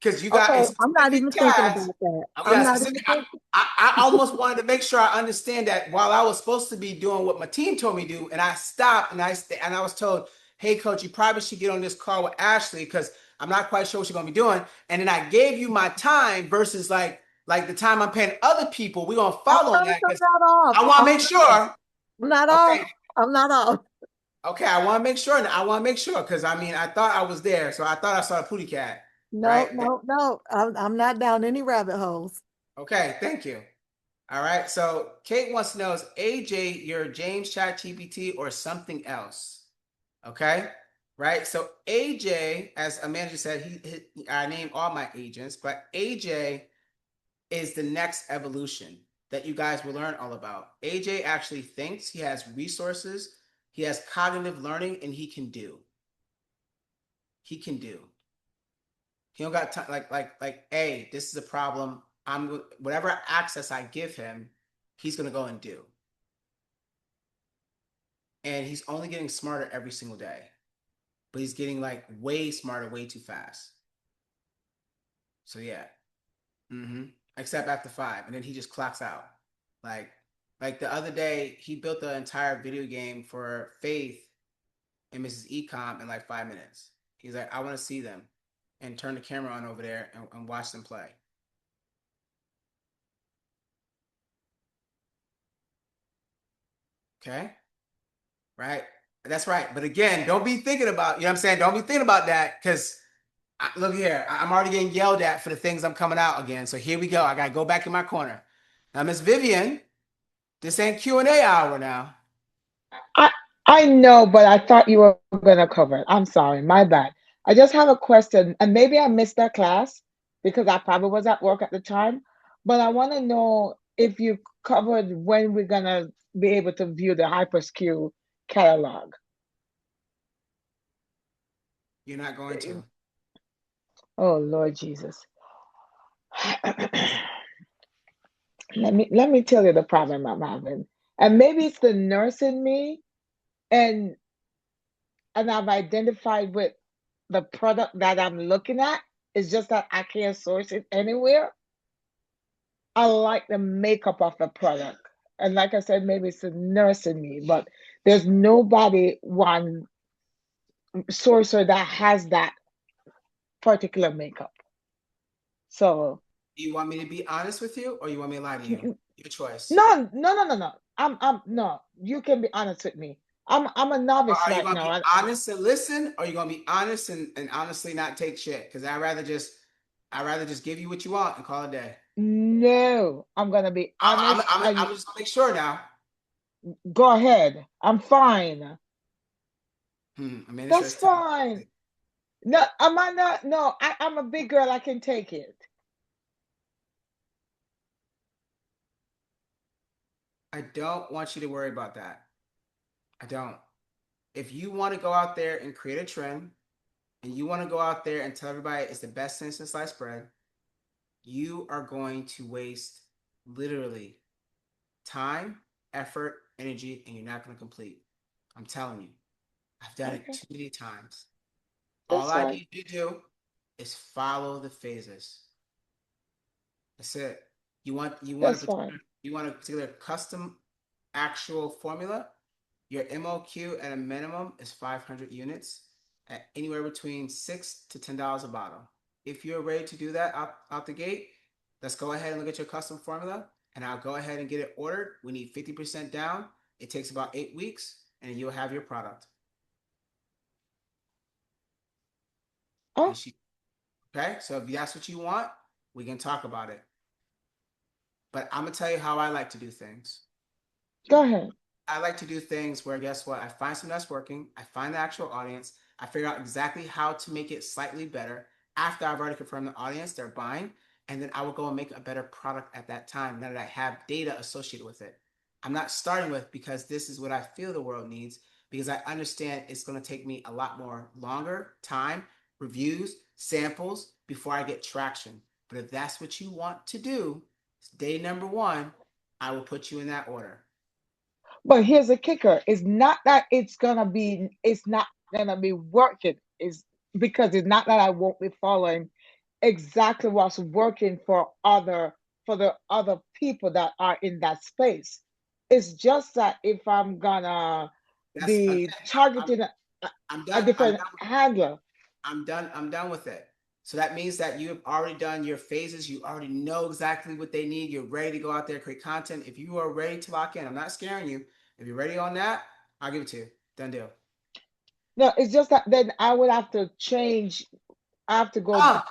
because you got a okay, I'm not specific even thinking task. about that. We I'm got not specific, even thinking. I almost wanted to make sure I understand that while I was supposed to be doing what my team told me to do, and I stopped and I was told, hey coach, you probably should get on this call with Ashley because I'm not quite sure what you're gonna be doing. And then I gave you my time versus like the time I'm paying other people. We're gonna follow on that because I want to make sure. I'm not off. Okay. I'm not off. Okay, I want to make sure. I want to make sure because I mean I thought I was there, so I thought I saw a pootie cat. No, Right? no. I'm not down any rabbit holes. Okay, thank you. All right. So Kate wants to know, is AJ your James ChatGPT or something else? Okay. Right. So AJ, as Amanda said, I named all my agents, but AJ is the next evolution that you guys will learn all about. AJ actually thinks, he has resources, he has cognitive learning, and he can do. He can do. He don't got time. Hey, this is a problem. I'm whatever access I give him, he's gonna go and do. And he's only getting smarter every single day, but he's getting like way smarter, way too fast. So yeah, except after 5, and then he just clocks out. Like the other day, he built the entire video game for Faith and Mrs. Ecom in like 5 minutes. He's like, I want to see them, and turn the camera on over there and watch them play. Okay. Right. That's right. But again, don't be thinking about, you know what I'm saying? Don't be thinking about that because look here, I'm already getting yelled at for the things I'm coming out again. So here we go. I got to go back in my corner. Now, Miss Vivian, this ain't Q&A hour now. I know, but I thought you were going to cover it. I'm sorry, my bad. I just have a question, and maybe I missed that class because I probably was at work at the time, but I want to know if you covered when we're going to be able to view the HyperSQ catalog. You're not going to. Oh, Lord Jesus. Let me tell you the problem I'm having. And maybe it's the nurse in me, and I've identified with the product that I'm looking at. It's just that I can't source it anywhere. I like the makeup of the product. And like I said, maybe it's the nurse in me, but there's nobody, one sourcer that has that particular makeup. So you want me to be honest with you or you want me to lie to you? Your choice. No. No. You can be honest with me. I'm a novice are you right gonna now. be honest and listen, or are you gonna be honest and honestly not take shit? Because I'd rather just give you what you want and call it a day. No, I'm gonna be honest. I'm just gonna make sure now. Go ahead. I'm fine. Administrator's That's telling fine. me. No, am I not? No, I'm a big girl. I can take it. I don't want you to worry about that. I don't. If you want to go out there and create a trend, and you want to go out there and tell everybody it's the best thing since sliced bread, you are going to waste literally time, effort, energy, and you're not going to complete. I'm telling you, I've done it Okay, too many times. All that's I fine. need you to do is follow the phases. That's it. That's fine. You want a particular custom actual formula. Your MOQ at a minimum is 500 units at anywhere between $6 to $10 a bottle. If you're ready to do that out the gate, let's go ahead and look at your custom formula, and I'll go ahead and get it ordered. We need 50% down. It takes about 8 weeks, and you'll have your product. Oh, And okay, so if that's what you want, we can talk about it. But I'm gonna tell you how I like to do things. go ahead. I like to do things where, guess what? I find something that's working. I find the actual audience. I figure out exactly how to make it slightly better after I've already confirmed the audience they're buying. And then I will go and make a better product at that time now that I have data associated with it. I'm not starting with because this is what I feel the world needs, because I understand it's going to take me a lot more longer time, reviews, samples before I get traction. But if that's what you want to do, day number one, I will put you in that order. But here's the kicker: it's not that it's not gonna be working. It's because it's not that I won't be following exactly what's working for the other people that are in that space. It's just that if I'm gonna That's again, be I'm, targeting I'm a done. different handler. I'm done. I'm done with it. So that means that you have already done your phases. You already know exactly what they need. You're ready to go out there and create content. If you are ready to lock in, I'm not scaring you. If you're ready on that, I'll give it to you. Done deal. No, it's just that then I would have to change. I have to go Ah,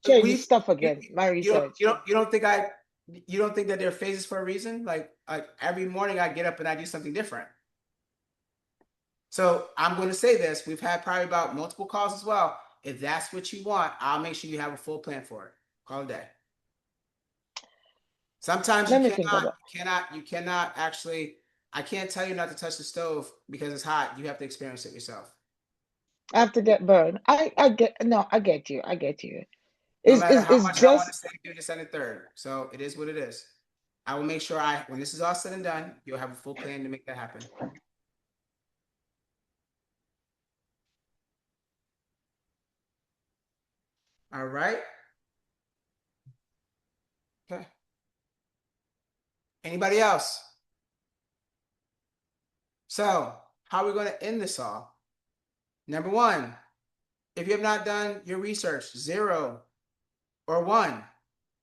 change the we stuff you, again. My you don't research. you don't you don't think I you don't think that there are phases for a reason? Like every morning I get up and I do something different. So I'm going to say this. We've had probably about multiple calls as well. If that's what you want, I'll make sure you have a full plan for it. Call it a day. Sometimes Let me think about. you cannot actually. I can't tell you not to touch the stove because it's hot. You have to experience it yourself. I have to get burned. I get no. I get you. I get you. No matter how It's much I want just to say do this and the third. So it is what it is. I will make sure when this is all said and done, you'll have a full plan to make that happen. All right. Okay. Anybody else? So how are we going to end this all? Number one, if you have not done your research, 0 or 1,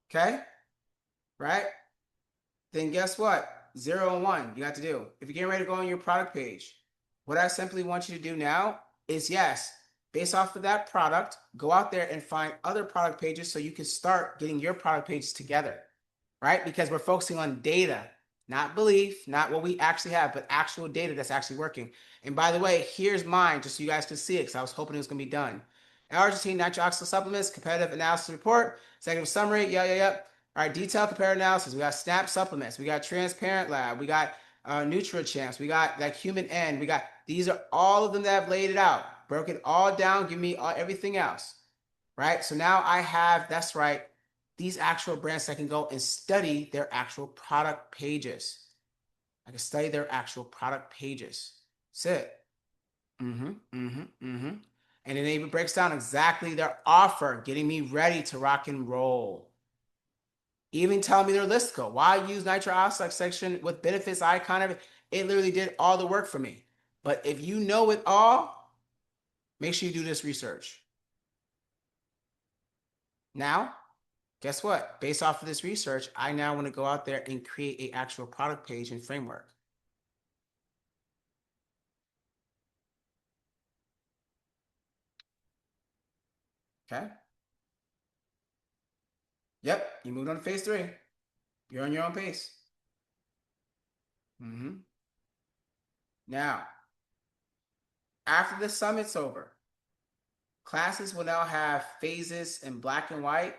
okay? Right? Then guess what? 0 and 1, you got to do. If you're getting ready to go on your product page, what I simply want you to do now is, yes, based off of that product, go out there and find other product pages so you can start getting your product pages together, right? Because we're focusing on data, not belief, not what we actually have, but actual data that's actually working. And by the way, here's mine, just so you guys can see it, because I was hoping it was going to be done. Arginine nitroxyl supplements, competitive analysis report, executive summary, yeah. All right, detailed comparative analysis. We got SNAP supplements. We got Transparent Lab. We got NutriChamps. We got like Human End. We got, these are all of them that have laid it out, broke it all down, give me everything else, right? So now I have, that's right, these actual brands that can go and study their actual product pages. I can study their actual product pages. That's it. And it even breaks down exactly their offer, getting me ready to rock and roll. Even tell me their list go. Why use nitro oxide section with benefits icon? It literally did all the work for me. But if you know it all, make sure you do this research. Now, guess what? Based off of this research, I now want to go out there and create an actual product page and framework. Okay. Yep, you moved on to phase 3. You're on your own pace. Now, after the summit's over, classes will now have phases in black and white,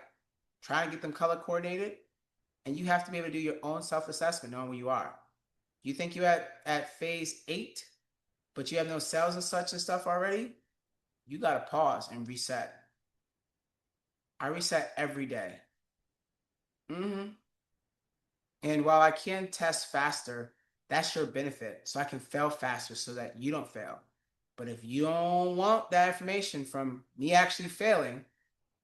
trying to get them color coordinated, and you have to be able to do your own self-assessment knowing where you are. You think you're at phase 8, but you have no sales and such and stuff already? You got to pause and reset. I reset every day. And while I can test faster, that's your benefit. So I can fail faster so that you don't fail. But if you don't want that information from me actually failing,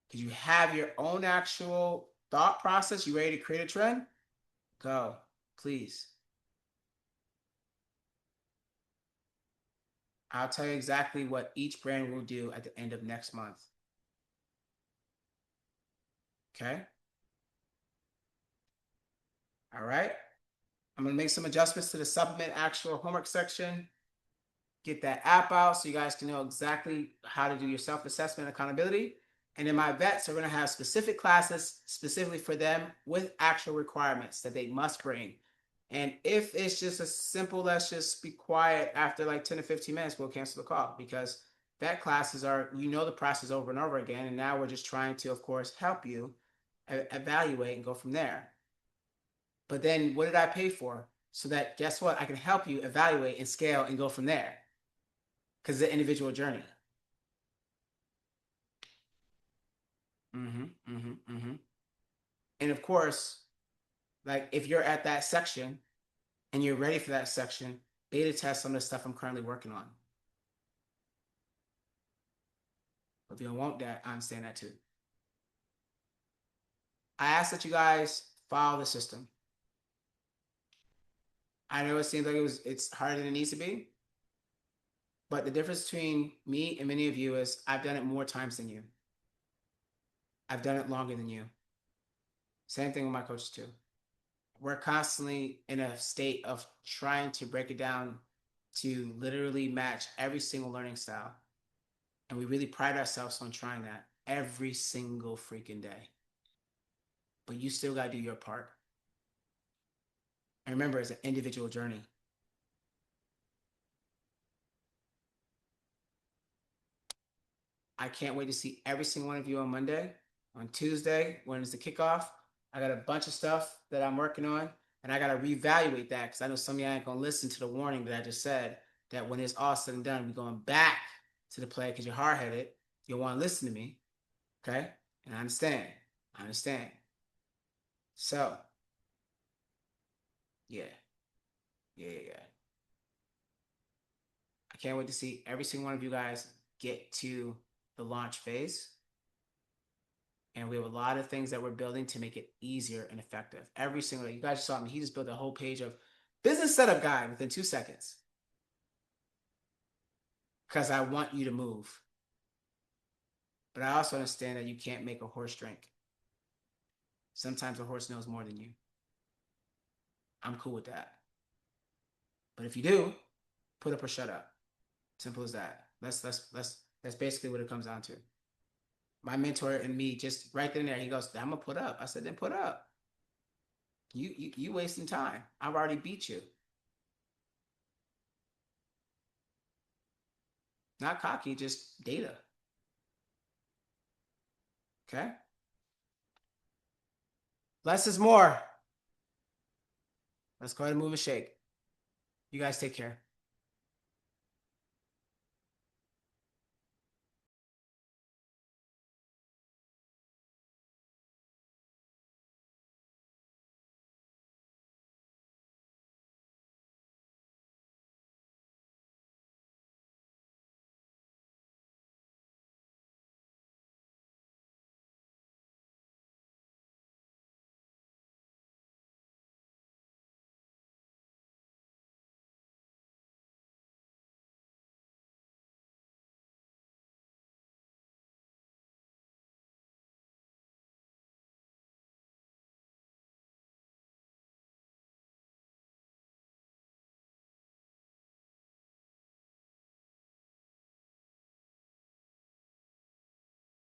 because you have your own actual thought process, you ready to create a trend? Go, please. I'll tell you exactly what each brand will do at the end of next month. Okay? All right? I'm going to make some adjustments to the supplement actual homework section. Get that app out so you guys can know exactly how to do your self-assessment and accountability. And then my vets are going to have specific classes specifically for them with actual requirements that they must bring. And if it's just a simple, let's just be quiet after like 10 to 15 minutes, we'll cancel the call, because vet classes are, the process over and over again. And now we're just trying to, of course, help you evaluate and go from there. But then what did I pay for? So that, guess what? I can help you evaluate and scale and go from there. Because it's an individual journey. And of course, like if you're at that section and you're ready for that section, beta test some of the stuff I'm currently working on. But if you don't want that, I understand that too. I ask that you guys follow the system. I know it seems like it's harder than it needs to be. But the difference between me and many of you is I've done it more times than you. I've done it longer than you. Same thing with my coaches too. We're constantly in a state of trying to break it down to literally match every single learning style. And we really pride ourselves on trying that every single freaking day. But you still got to do your part. And remember, it's an individual journey. I can't wait to see every single one of you on Monday. On Tuesday, when it's the kickoff, I got a bunch of stuff that I'm working on, and I got to reevaluate that, because I know some of y'all ain't going to listen to the warning that I just said, that when it's all said and done, we're going back to the play because you're hard-headed. You'll want to listen to me, okay? And I understand. So, yeah. I can't wait to see every single one of you guys get to the launch phase. And we have a lot of things that we're building to make it easier and effective. Every single day. You guys saw me. He just built a whole page of business setup guide within 2 seconds. Because I want you to move. But I also understand that you can't make a horse drink. Sometimes a horse knows more than you. I'm cool with that. But if you do, put up or shut up. Simple as that. That's basically what it comes down to. My mentor and me, just right then and there, he goes, I'm gonna put up. I said, then put up. You wasting time. I've already beat you. Not cocky, just data. Okay? Less is more. Let's go ahead and move and shake. You guys take care.